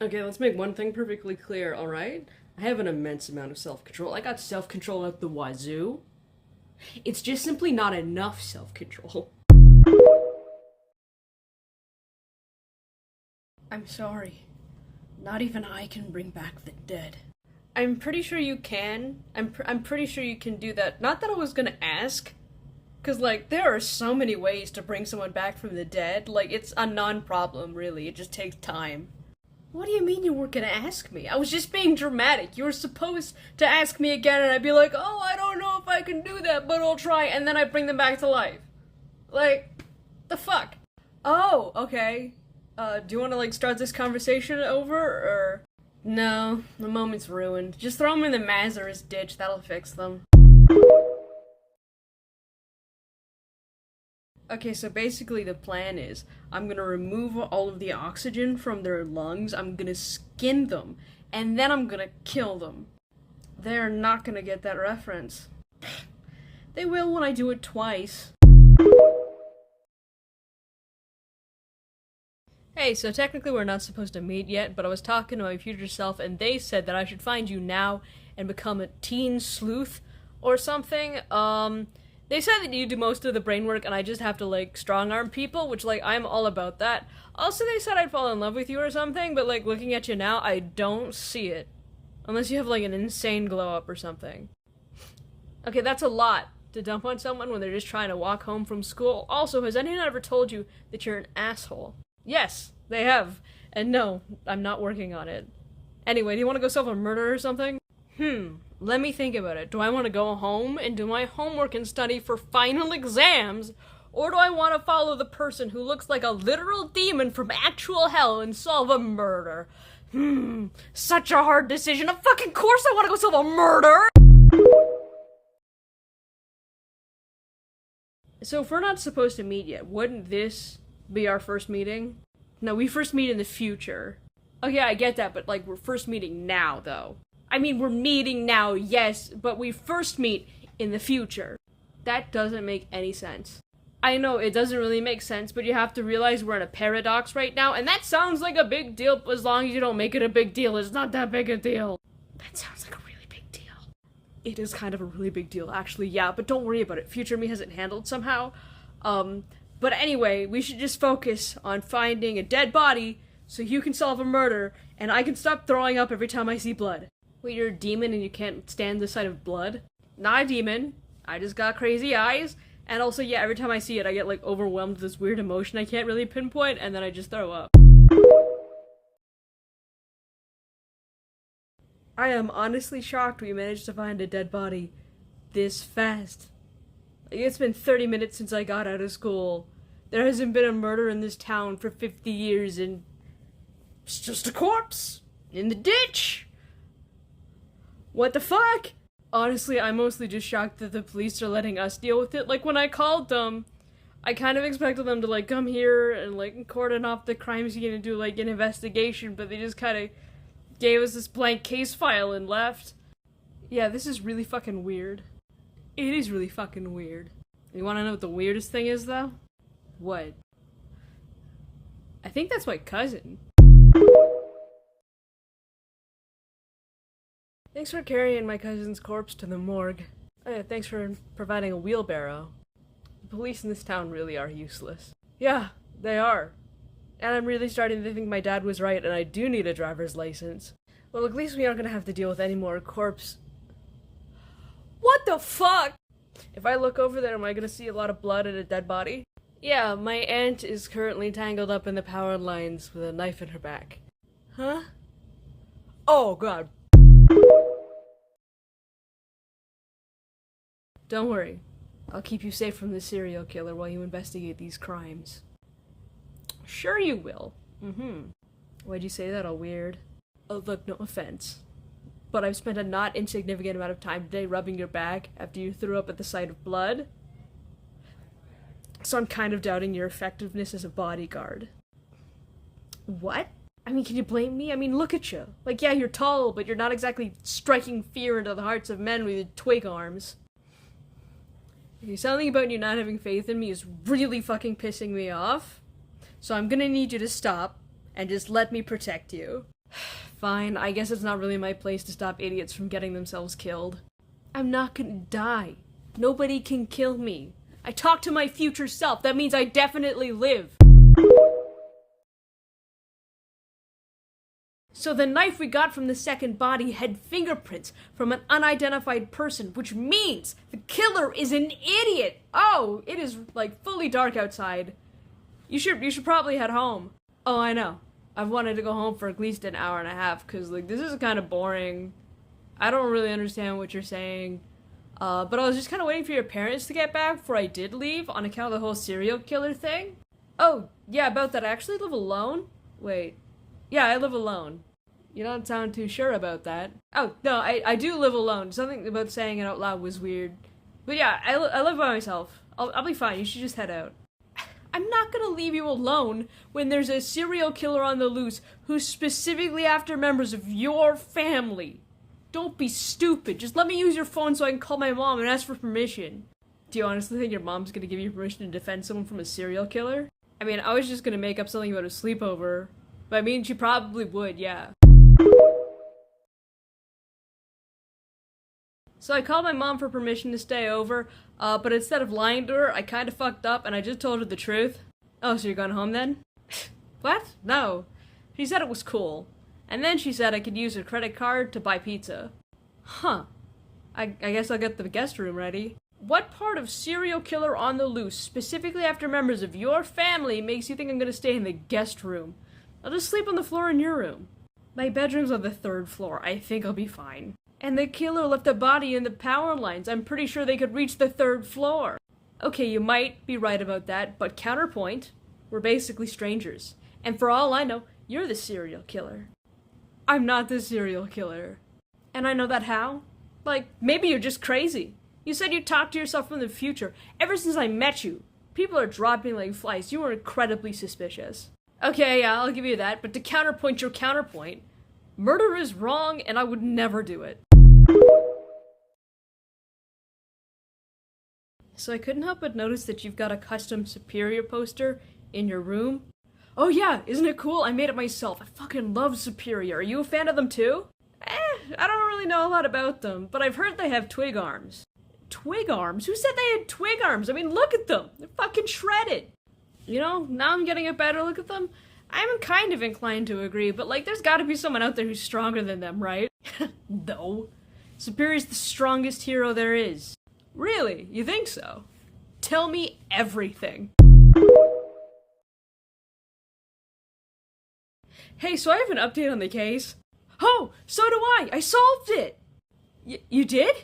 Speaker 1: Okay, let's make one thing perfectly clear, alright? I have an immense amount of self-control. I got self-control at the wazoo. It's just simply not enough self-control. I'm sorry. Not even I can bring back the dead. I'm pretty sure you can. I'm pretty sure you can do that. Not that I was gonna ask. Cause, like, there are so many ways to bring someone back from the dead. Like, it's a non-problem, really. It just takes time. What do you mean you weren't gonna ask me? I was just being dramatic. You were supposed to ask me again and I'd be like, oh, I don't know if I can do that, but I'll try, and then I bring them back to life. Like, the fuck? Oh, okay. Do you wanna, like, start this conversation over, or? No, the moment's ruined. Just throw them in the Mazarus ditch, that'll fix them. Okay, so basically the plan is, I'm gonna remove all of the oxygen from their lungs, I'm gonna skin them, and then I'm gonna kill them. They're not gonna get that reference. They will when I do it twice. Hey, so technically we're not supposed to meet yet, but I was talking to my future self, and they said that I should find you now and become a teen sleuth or something. They said that you do most of the brain work and I just have to, like, strong-arm people, which, like, I'm all about that. Also, they said I'd fall in love with you or something, but, like, looking at you now, I don't see it. Unless you have, like, an insane glow-up or something. Okay, that's a lot to dump on someone when they're just trying to walk home from school. Also, has anyone ever told you that you're an asshole? Yes, they have. And no, I'm not working on it. Anyway, do you want to go solve a murder or something? Let me think about it. Do I want to go home and do my homework and study for final exams? Or do I want to follow the person who looks like a literal demon from actual hell and solve a murder? Such a hard decision. Of fucking course I want to go solve a murder! So if we're not supposed to meet yet, wouldn't this be our first meeting? No, we first meet in the future. Oh yeah, I get that, but like, we're first meeting now, though. I mean, we're meeting now, yes, but we first meet in the future. That doesn't make any sense. I know it doesn't really make sense, but you have to realize we're in a paradox right now, and that sounds like a big deal, but as long as you don't make it a big deal, it's not that big a deal. That sounds like a really big deal. It is kind of a really big deal, actually, yeah, but don't worry about it. Future me has it handled somehow. But anyway, we should just focus on finding a dead body so you can solve a murder, and I can stop throwing up every time I see blood. Wait, you're a demon and you can't stand the sight of blood? Not a demon. I just got crazy eyes. And also, yeah, every time I see it, I get, like, overwhelmed with this weird emotion I can't really pinpoint, and then I just throw up. I am honestly shocked we managed to find a dead body this fast. Like, it's been 30 minutes since I got out of school. There hasn't been a murder in this town for 50 years, and it's just a corpse in the ditch. What the fuck? Honestly, I'm mostly just shocked that the police are letting us deal with it. Like, when I called them, I kind of expected them to, like, come here and, like, cordon off the crime scene and do, like, an investigation, but they just kind of gave us this blank case file and left. Yeah, this is really fucking weird. It is really fucking weird. You wanna know what the weirdest thing is, though? What? I think that's my cousin. Thanks for carrying my cousin's corpse to the morgue. Oh yeah, thanks for providing a wheelbarrow. The police in this town really are useless. Yeah, they are. And I'm really starting to think my dad was right and I do need a driver's license. Well, at least we aren't gonna have to deal with any more corpse. What the fuck? If I look over there, am I gonna see a lot of blood and a dead body? Yeah, my aunt is currently tangled up in the power lines with a knife in her back. Huh? Oh god. Don't worry. I'll keep you safe from the serial killer while you investigate these crimes. Sure you will. Why'd you say that all weird? Oh, look, no offense. But I've spent a not insignificant amount of time today rubbing your back after you threw up at the sight of blood. So I'm kind of doubting your effectiveness as a bodyguard. What? I mean, can you blame me? I mean, look at you. Like, yeah, you're tall, but you're not exactly striking fear into the hearts of men with your twig arms. Okay, something about you not having faith in me is really fucking pissing me off. So I'm gonna need you to stop and just let me protect you. Fine, I guess it's not really my place to stop idiots from getting themselves killed. I'm not gonna die. Nobody can kill me. I talk to my future self. That means I definitely live. So the knife we got from the second body had fingerprints from an unidentified person, which means the killer is an idiot. Oh, it is like fully dark outside. You should probably head home. Oh, I know. I've wanted to go home for at least an hour and a half because like this is kind of boring. I don't really understand what you're saying. But I was just kind of waiting for your parents to get back before I did leave on account of the whole serial killer thing. Oh, yeah, about that. I actually live alone. Wait. Yeah, I live alone. You don't sound too sure about that. Oh, no, I do live alone. Something about saying it out loud was weird. But yeah, I live by myself. I'll be fine. You should just head out. I'm not gonna leave you alone when there's a serial killer on the loose who's specifically after members of your family. Don't be stupid. Just let me use your phone so I can call my mom and ask for permission. Do you honestly think your mom's gonna give you permission to defend someone from a serial killer? I mean, I was just gonna make up something about a sleepover. But I mean, she probably would, yeah. So I called my mom for permission to stay over, but instead of lying to her, I kinda fucked up and I just told her the truth. Oh, so you're going home then? What? No. She said it was cool. And then she said I could use her credit card to buy pizza. Huh. I guess I'll get the guest room ready. What part of serial killer on the loose, specifically after members of your family, makes you think I'm gonna stay in the guest room? I'll just sleep on the floor in your room. My bedroom's on the 3rd floor. I think I'll be fine. And the killer left a body in the power lines. I'm pretty sure they could reach the 3rd floor. Okay, you might be right about that, but counterpoint, we're basically strangers. And for all I know, you're the serial killer. I'm not the serial killer. And I know that how? Like, maybe you're just crazy. You said you talked to yourself from the future. Ever since I met you, people are dropping like flies. You are incredibly suspicious. Okay, yeah, I'll give you that, but to counterpoint your counterpoint, murder is wrong and I would never do it. So I couldn't help but notice that you've got a custom S&DTier poster in your room. Oh yeah, isn't it cool? I made it myself. I fucking love S&DTier. Are you a fan of them too? I don't really know a lot about them, but I've heard they have twig arms. Twig arms? Who said they had twig arms? I mean, look at them. They're fucking shredded. You know, now I'm getting a better look at them. I'm kind of inclined to agree, but like, there's gotta be someone out there who's stronger than them, right? No. S&DTier's the strongest hero there is. Really? You think so? Tell me everything. Hey, so I have an update on the case. Oh, so do I! I solved it! You did?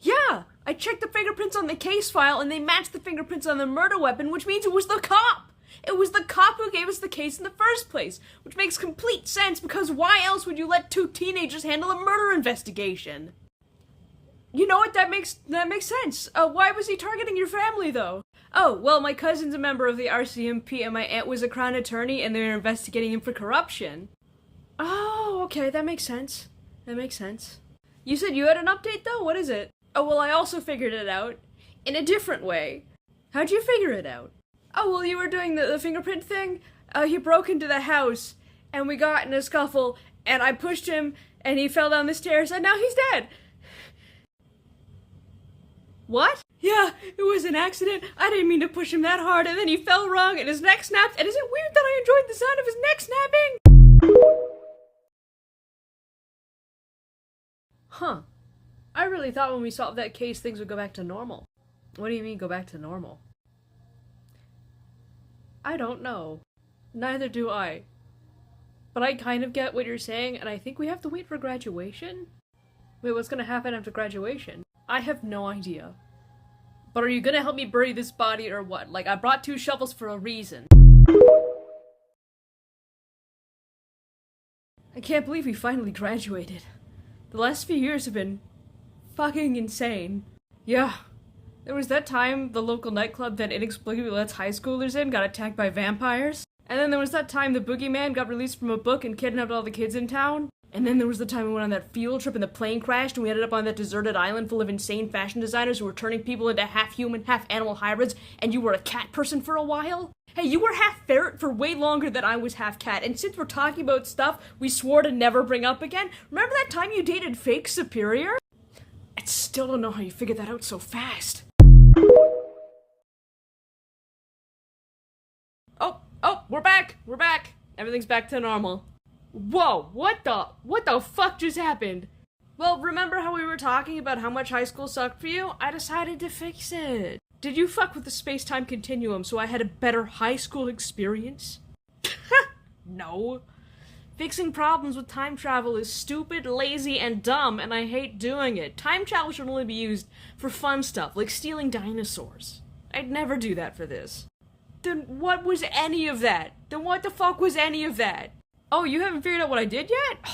Speaker 1: Yeah! I checked the fingerprints on the case file and they matched the fingerprints on the murder weapon, which means it was the cop! It was the cop who gave us the case in the first place, which makes complete sense because why else would you let two teenagers handle a murder investigation? You know what, that makes sense. Why was he targeting your family though? Oh, well, my cousin's a member of the RCMP and my aunt was a crown attorney and they were investigating him for corruption. Oh, okay, that makes sense. That makes sense. You said you had an update though? What is it? Oh, well, I also figured it out. In a different way. How'd you figure it out? Oh, well, you were doing the fingerprint thing. He broke into the house and we got in a scuffle and I pushed him and he fell down the stairs and now he's dead. What? Yeah, it was an accident. I didn't mean to push him that hard, and then he fell wrong, and his neck snapped, and is it weird that I enjoyed the sound of his neck snapping? Huh. I really thought when we solved that case, things would go back to normal. What do you mean, go back to normal? I don't know. Neither do I. But I kind of get what you're saying, and I think we have to wait for graduation? Wait, what's gonna happen after graduation? I have no idea. But are you gonna help me bury this body or what? Like, I brought 2 shovels for a reason. I can't believe we finally graduated. The last few years have been fucking insane. Yeah. There was that time the local nightclub that inexplicably lets high schoolers in got attacked by vampires. And then there was that time the boogeyman got released from a book and kidnapped all the kids in town. And then there was the time we went on that field trip and the plane crashed and we ended up on that deserted island full of insane fashion designers who were turning people into half-human, half-animal hybrids, and you were a cat person for a while? Hey, you were half-ferret for way longer than I was half-cat, and since we're talking about stuff we swore to never bring up again, remember that time you dated fake S&DTier? I still don't know how you figured that out so fast. Oh, we're back! We're back! Everything's back to normal. Whoa, what the fuck just happened? Well, remember how we were talking about how much high school sucked for you? I decided to fix it. Did you fuck with the space-time continuum so I had a better high school experience? No. Fixing problems with time travel is stupid, lazy, and dumb, and I hate doing it. Time travel should only be used for fun stuff, like stealing dinosaurs. I'd never do that for this. Then what was any of that? Then what the fuck was any of that? Oh, you haven't figured out what I did yet?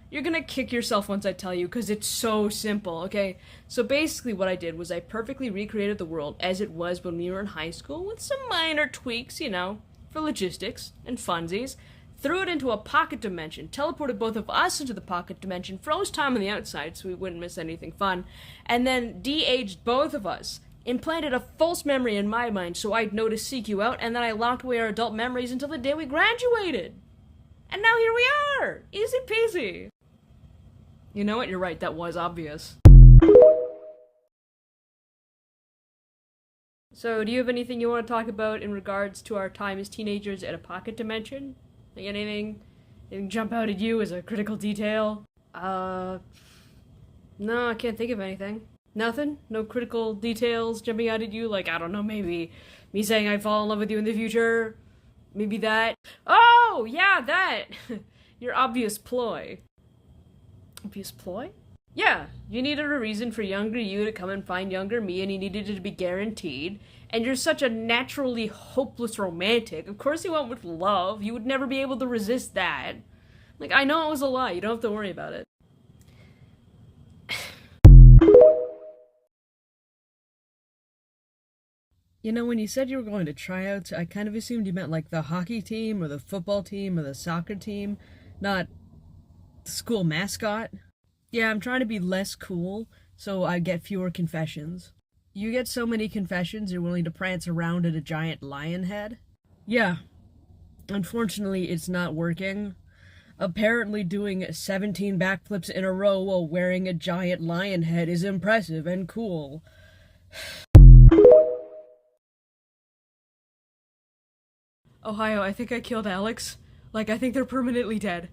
Speaker 1: You're gonna kick yourself once I tell you, because it's so simple, okay? So basically what I did was I perfectly recreated the world as it was when we were in high school, with some minor tweaks, you know, for logistics and funsies, threw it into a pocket dimension, teleported both of us into the pocket dimension, froze time on the outside so we wouldn't miss anything fun, and then de-aged both of us. Implanted a false memory in my mind so I'd know to seek you out, and then I locked away our adult memories until the day we graduated. And now here we are! Easy peasy! You know what? You're right, that was obvious. So, do you have anything you want to talk about in regards to our time as teenagers at a pocket dimension? Like anything jump out at you as a critical detail? No, I can't think of anything. Nothing? No critical details jumping out at you? Like, I don't know, maybe me saying I'd fall in love with you in the future? Maybe that? Oh, yeah, that! Your obvious ploy. Obvious ploy? Yeah, you needed a reason for younger you to come and find younger me, and you needed it to be guaranteed. And you're such a naturally hopeless romantic. Of course you went with love. You would never be able to resist that. Like, I know it was a lie. You don't have to worry about it. You know, when you said you were going to tryouts, I kind of assumed you meant like the hockey team or the football team or the soccer team, not the school mascot. Yeah, I'm trying to be less cool so I get fewer confessions. You get so many confessions you're willing to prance around in a giant lion head? Yeah, unfortunately it's not working. Apparently doing 17 backflips in a row while wearing a giant lion head is impressive and cool. Ohio, I think I killed Alex. Like, I think they're permanently dead.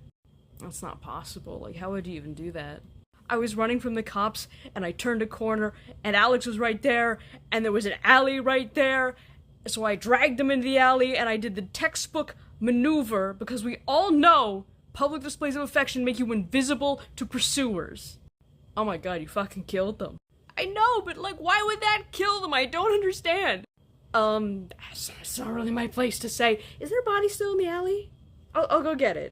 Speaker 1: That's not possible. Like, how would you even do that? I was running from the cops, and I turned a corner, and Alex was right there, and there was an alley right there, so I dragged him into the alley, and I did the textbook maneuver, because we all know public displays of affection make you invisible to pursuers. Oh my god, you fucking killed them. I know, but like, why would that kill them? I don't understand. It's not really my place to say. Is their body still in the alley? I'll go get it.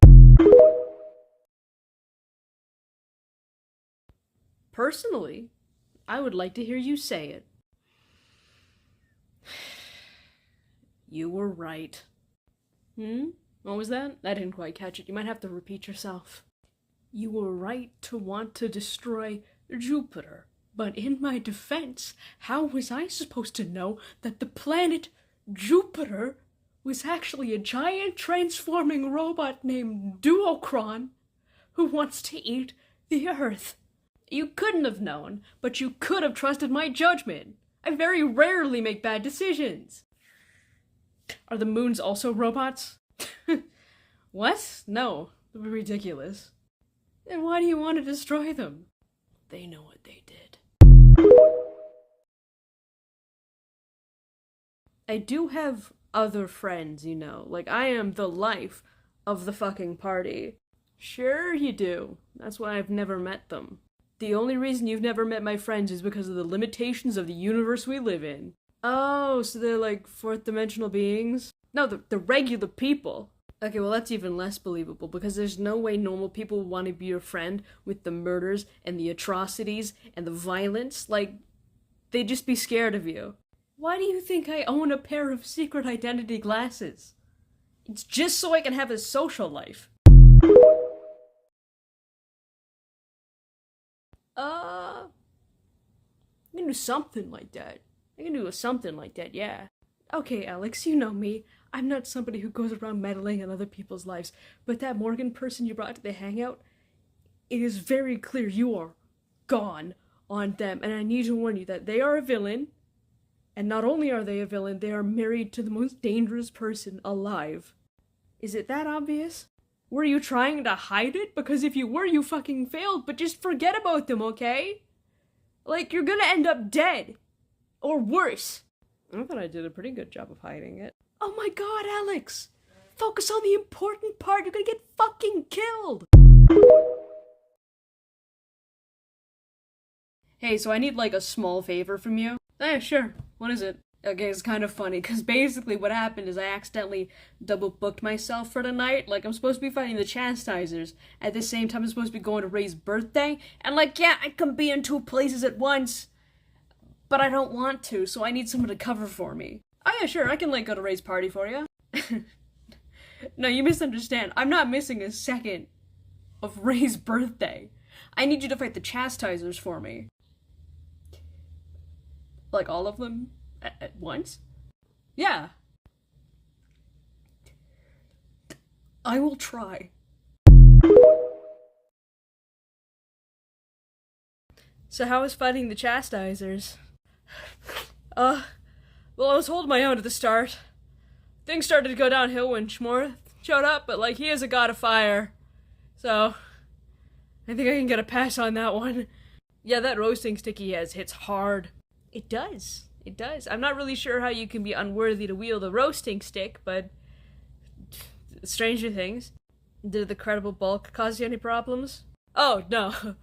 Speaker 1: Personally, I would like to hear you say it. You were right. What was that? I didn't quite catch it. You might have to repeat yourself. You were right to want to destroy Jupiter. But in my defense, how was I supposed to know that the planet Jupiter was actually a giant transforming robot named Duocron who wants to eat the Earth? You couldn't have known, but you could have trusted my judgment. I very rarely make bad decisions. Are the moons also robots? What? No, that would be ridiculous. Then why do you want to destroy them? They know what they did. I do have other friends, you know. Like, I am the life of the fucking party. Sure you do. That's why I've never met them. The only reason you've never met my friends is because of the limitations of the universe we live in. Oh, so they're like fourth dimensional beings? No, the regular people. Okay, well that's even less believable because there's no way normal people would want to be your friend with the murders and the atrocities and the violence. Like, they'd just be scared of you. Why do you think I own a pair of secret identity glasses? It's just so I can have a social life. I can do something like that. I can do something like that, yeah. Okay, Alex, you know me. I'm not somebody who goes around meddling in other people's lives, but that Morgan person you brought to the hangout, it is very clear you are gone on them, and I need to warn you that they are a villain, and not only are they a villain, they are married to the most dangerous person alive. Is it that obvious? Were you trying to hide it? Because if you were, you fucking failed, but just forget about them, okay? Like, you're gonna end up dead. Or worse. I thought I did a pretty good job of hiding it. Oh my god, Alex! Focus on the important part, you're gonna get fucking killed! Hey, so I need like a small favor from you. Yeah, sure. What is it? Okay, it's kind of funny, because basically what happened is I accidentally double-booked myself for the night. Like, I'm supposed to be fighting the Chastisers. At the same time, I'm supposed to be going to Ray's birthday. And like, yeah, I can be in 2 places at once. But I don't want to, so I need someone to cover for me. Oh yeah, sure, I can like go to Ray's party for you. No, you misunderstand. I'm not missing a second of Ray's birthday. I need you to fight the Chastisers for me. Like all of them? At once? Yeah. I will try. So how was fighting the Chastisers? Well, I was holding my own at the start. Things started to go downhill when Schmorth showed up, but like, he is a god of fire. So, I think I can get a pass on that one. Yeah, that roasting stick he has hits hard. It does. It does. I'm not really sure how you can be unworthy to wield a roasting stick, but stranger things. Did the credible bulk cause you any problems? Oh, no.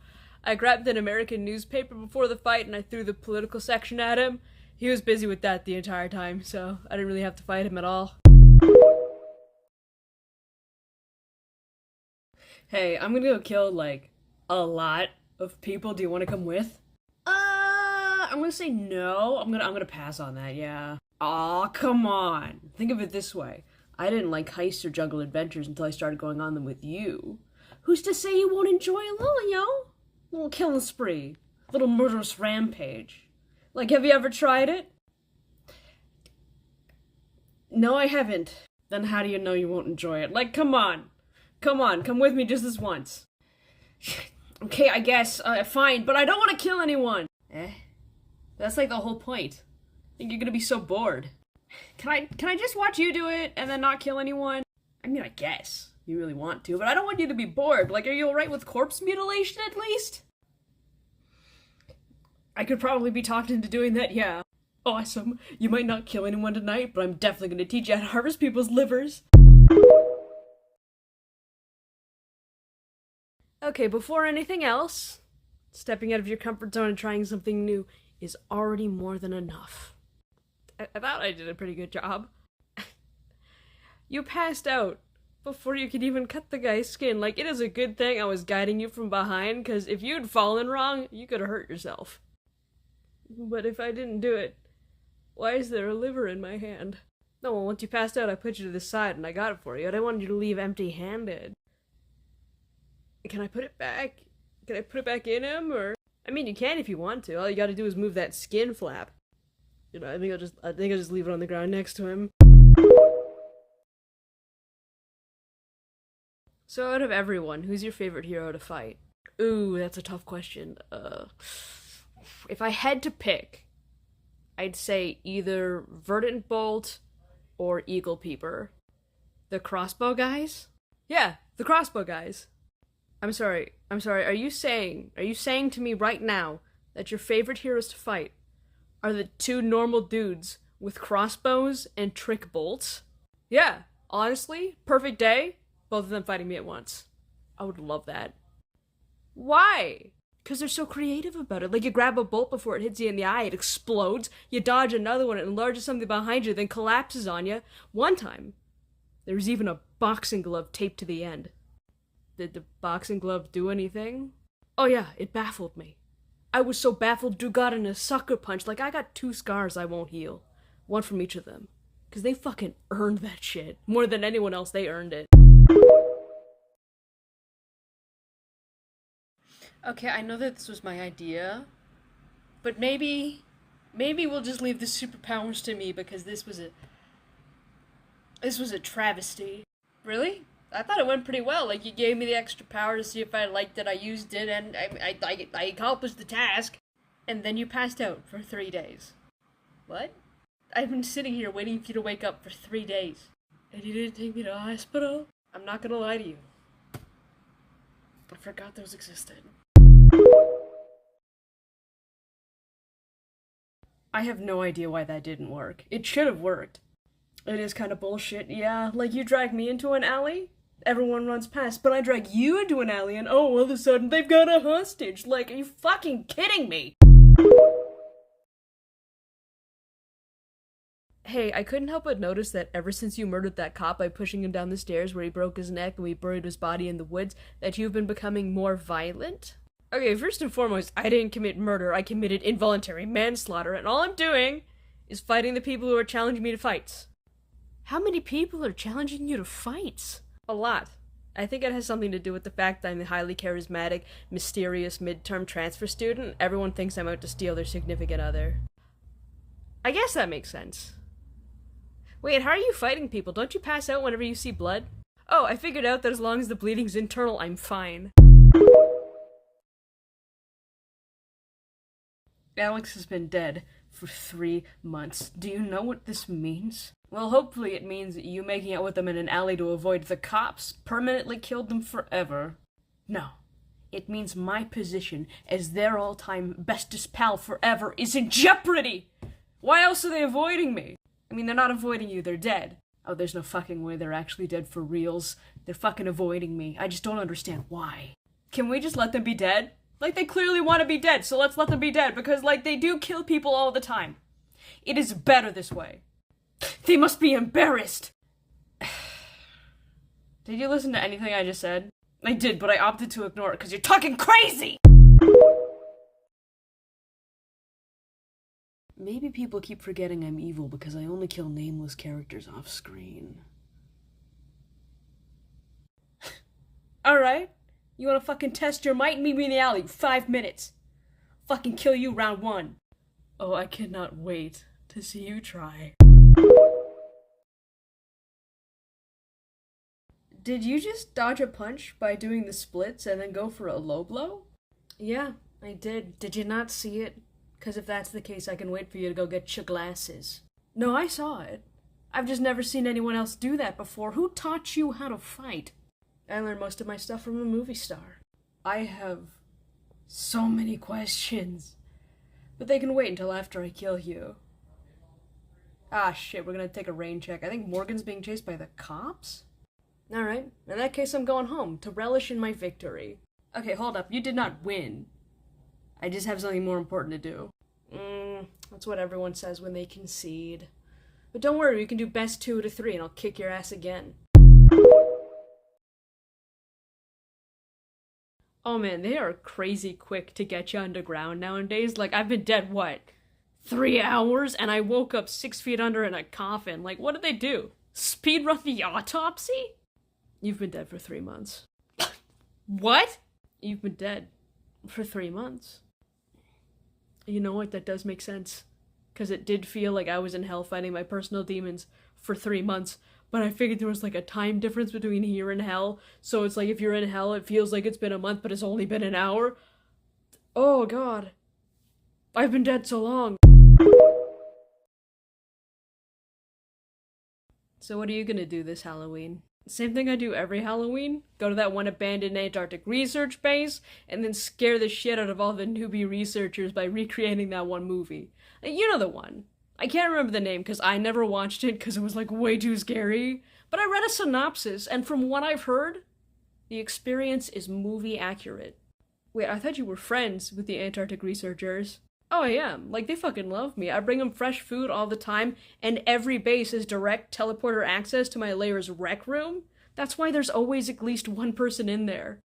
Speaker 1: I grabbed an American newspaper before the fight and I threw the political section at him. He was busy with that the entire time, so I didn't really have to fight him at all. Hey, I'm gonna go kill, like, a lot of people. Do you want to come with?
Speaker 2: I'm gonna say no. I'm gonna pass on that, yeah. Aw, come on. Think of it this way. I didn't like heists or juggle adventures until I started going on them with you. Who's to say you won't enjoy a little, little killing spree. Little murderous rampage. Like, have you ever tried it? No, I haven't. Then how do you know you won't enjoy it? Like, come on. Come on, come with me just this once. Okay, I guess, fine, but I don't want to kill anyone. That's like the whole point. I think you're gonna be so bored. Can I just watch you do it and then not kill anyone? I mean, I guess you really want to, but I don't want you to be bored. Like, are you alright with corpse mutilation at least? I could probably be talked into doing that, yeah. Awesome. You might not kill anyone tonight, but I'm definitely gonna teach you how to harvest people's livers.
Speaker 1: Okay, before anything else, stepping out of your comfort zone and trying something new is already more than enough. I thought I did a pretty good job. You passed out before you could even cut the guy's skin. Like, it is a good thing I was guiding you from behind, because if you'd fallen wrong, you could have hurt yourself. But if I didn't do it, why is there a liver in my hand? No, well, once you passed out, I put you to the side and I got it for you. I didn't want you to leave empty-handed. Can I put it back? Can I put it back in him, or? I mean, you can if you want to. All you gotta do is move that skin flap. You know, I think I'll just leave it on the ground next to him. So out of everyone, who's your favorite hero to fight? Ooh, that's a tough question. If I had to pick, I'd say either Verdant Bolt or Eagle Peeper. The crossbow guys? Yeah, the crossbow guys. I'm sorry, are you saying to me right now that your favorite heroes to fight are the two normal dudes with crossbows and trick bolts? Yeah, honestly, perfect day, both of them fighting me at once. I would love that. Why? Because they're so creative about it. Like, you grab a bolt before it hits you in the eye, it explodes, you dodge another one, it enlarges something behind you, then collapses on you. One time, there was even a boxing glove taped to the end. Did the boxing glove do anything? Oh yeah, it baffled me. I was so baffled, Drew got in a sucker punch. Like, I got 2 scars I won't heal. One from each of them. Because they fucking earned that shit. More than anyone else, they earned it. Okay, I know that this was my idea, but maybe we'll just leave the superpowers to me, because this was a travesty. Really? I thought it went pretty well. Like, you gave me the extra power to see if I liked it, I used it, and I accomplished the task. And then you passed out for 3 days. What? I've been sitting here waiting for you to wake up for 3 days. And you didn't take me to the hospital? I'm not gonna lie to you. I forgot those existed.
Speaker 2: I have no idea why that didn't work. It should have worked. It is kind of bullshit, yeah. Like, you drag me into an alley, everyone runs past, but I drag you into an alley and all of a sudden they've got a hostage. Like, are you fucking kidding me?
Speaker 1: Hey, I couldn't help but notice that ever since you murdered that cop by pushing him down the stairs where he broke his neck and we buried his body in the woods, that you've been becoming more violent? Okay, first and foremost, I didn't commit murder, I committed involuntary manslaughter, and all I'm doing is fighting the people who are challenging me to fights. How many people are challenging you to fights? A lot. I think it has something to do with the fact that I'm a highly charismatic, mysterious midterm transfer student. Everyone thinks I'm out to steal their significant other. I guess that makes sense. Wait, how are you fighting people? Don't you pass out whenever you see blood? Oh, I figured out that as long as the bleeding's internal, I'm fine.
Speaker 2: Alex has been dead for 3 months. Do you know what this means? Well, hopefully it means that you making out with them in an alley to avoid the cops permanently killed them forever. No. It means my position as their all-time bestest pal forever is in jeopardy! Why else are they avoiding me? I mean, they're not avoiding you, they're dead. Oh, there's no fucking way they're actually dead for reals. They're fucking avoiding me. I just don't understand why. Can we just let them be dead? Like, they clearly want to be dead, so let's let them be dead, because, like, they do kill people all the time. It is better this way. They must be embarrassed! Did you listen to anything I just said? I did, but I opted to ignore it, because you're talking crazy! Maybe people keep forgetting I'm evil because I only kill nameless characters off screen. Alright, you wanna fucking test your might? Meet me in the alley, 5 minutes. Fucking kill you round 1. Oh, I cannot wait to see you try. Did you just dodge a punch by doing the splits and then go for a low blow? Yeah, I did. Did you not see it? Because if that's the case, I can wait for you to go get your glasses. No, I saw it. I've just never seen anyone else do that before. Who taught you how to fight? I learned most of my stuff from a movie star. I have so many questions. But they can wait until after I kill you. Ah, shit, we're gonna take a rain check. I think Morgan's being chased by the cops? Alright, in that case I'm going home to relish in my victory. Okay, hold up, you did not win. I just have something more important to do. That's what everyone says when they concede. But don't worry, we can do best 2 to 3 and I'll kick your ass again. Oh man, they are crazy quick to get you underground nowadays. Like, I've been dead, what? 3 hours? And I woke up 6 feet under in a coffin. Like, what did they do? Speedrun the autopsy? You've been dead for 3 months. What? You've been dead for 3 months. You know what? That does make sense. Because it did feel like I was in hell fighting my personal demons for 3 months. But I figured there was like a time difference between here and hell. So it's like if you're in hell, it feels like it's been a month, but it's only been an hour. Oh god. I've been dead so long. So what are you gonna do this Halloween? Same thing I do every Halloween. Go to that one abandoned Antarctic research base, and then scare the shit out of all the newbie researchers by recreating that one movie. You know the one. I can't remember the name because I never watched it because it was like way too scary. But I read a synopsis, and from what I've heard, the experience is movie accurate. Wait, I thought you were friends with the Antarctic researchers. Oh, I am. Like, they fucking love me. I bring them fresh food all the time, and every base has direct teleporter access to my layer's rec room. That's why there's always at least one person in there.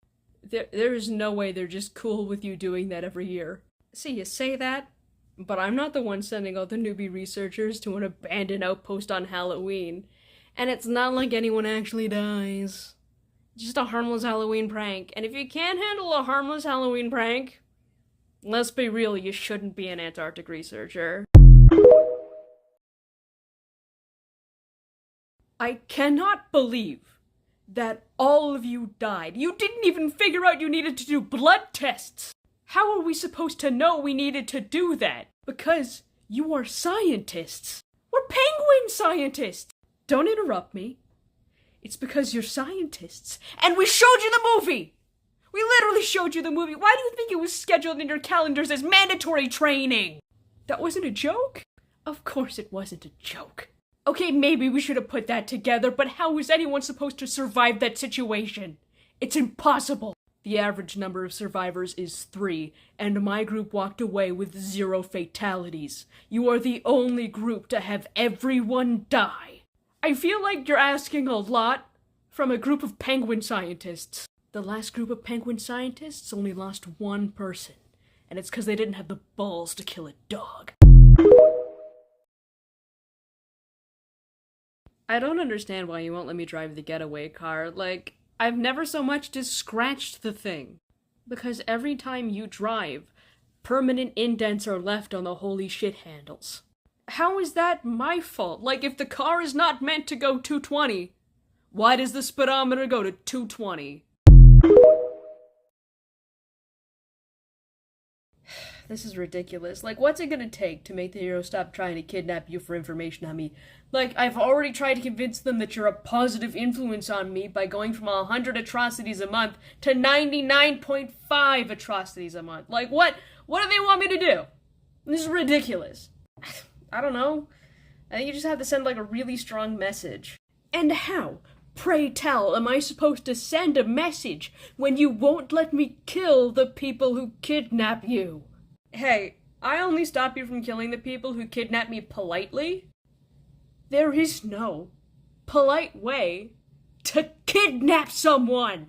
Speaker 2: There is no way they're just cool with you doing that every year. See, you say that, but I'm not the one sending all the newbie researchers to an abandoned outpost on Halloween. And it's not like anyone actually dies. Just a harmless Halloween prank. And if you can't handle a harmless Halloween prank, let's be real, you shouldn't be an Antarctic researcher. I cannot believe that all of you died. You didn't even figure out you needed to do blood tests. How are we supposed to know we needed to do that? Because you are scientists. We're penguin scientists. Don't interrupt me. It's because you're scientists. And we showed you the movie! We literally showed you the movie. Why do you think it was scheduled in your calendars as mandatory training? That wasn't a joke? Of course it wasn't a joke. Okay, maybe we should have put that together, but how is anyone supposed to survive that situation? It's impossible. The average number of survivors is 3, and my group walked away with 0 fatalities. You are the only group to have everyone die. I feel like you're asking a lot from a group of penguin scientists. The last group of penguin scientists only lost 1 person, and it's because they didn't have the balls to kill a dog. I don't understand why you won't let me drive the getaway car. Like, I've never so much as scratched the thing. Because every time you drive, permanent indents are left on the holy shit handles. How is that my fault? Like, if the car is not meant to go 220, why does the speedometer go to 220? This is ridiculous. Like, what's it gonna take to make the hero stop trying to kidnap you for information on me? Like, I've already tried to convince them that you're a positive influence on me by going from 100 atrocities a month to 99.5 atrocities a month. Like, what do they want me to do? This is ridiculous. I don't know. I think you just have to send, like, a really strong message. And how, pray tell, am I supposed to send a message when you won't let me kill the people who kidnap you? Hey, I only stop you from killing the people who kidnap me politely. There is no polite way to kidnap someone!